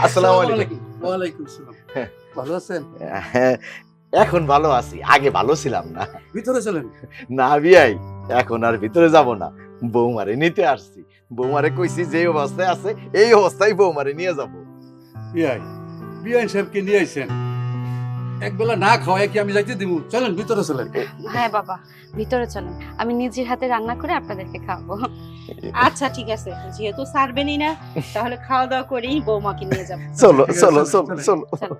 আসসালামু আলাইকুম। ওয়ালাইকুম আসসালাম। ভালো আছেন? এখন ভালো আছি, আগে ভালো ছিলাম না। ভিতরে চলেন। না বিয়াই, এখন আর ভিতরে যাব না, বৌমারে নিতে আসছি। বৌমারে কইছি যে অবস্থায় আছে এই অবস্থায় বৌমারে নিয়ে যাব। বিআইন সাহেবকে নিয়ে আইছেন, একবেলা না খাওয়ায় কি আমি যাইতে দিব? চলেন ভিতরে চলেন। হ্যাঁ বাবা, ভিতরে চলেন, আমি নিজের হাতে রান্না করে আপনাদেরকে খাওয়াবো। আচ্ছা ঠিক আছে, যেহেতু ছাড়বেনই না, তাহলে খাওয়া দাওয়া করেই বৌমাকে নিয়ে যাবো। চলো চলো চলো চলো, চলো। চলো।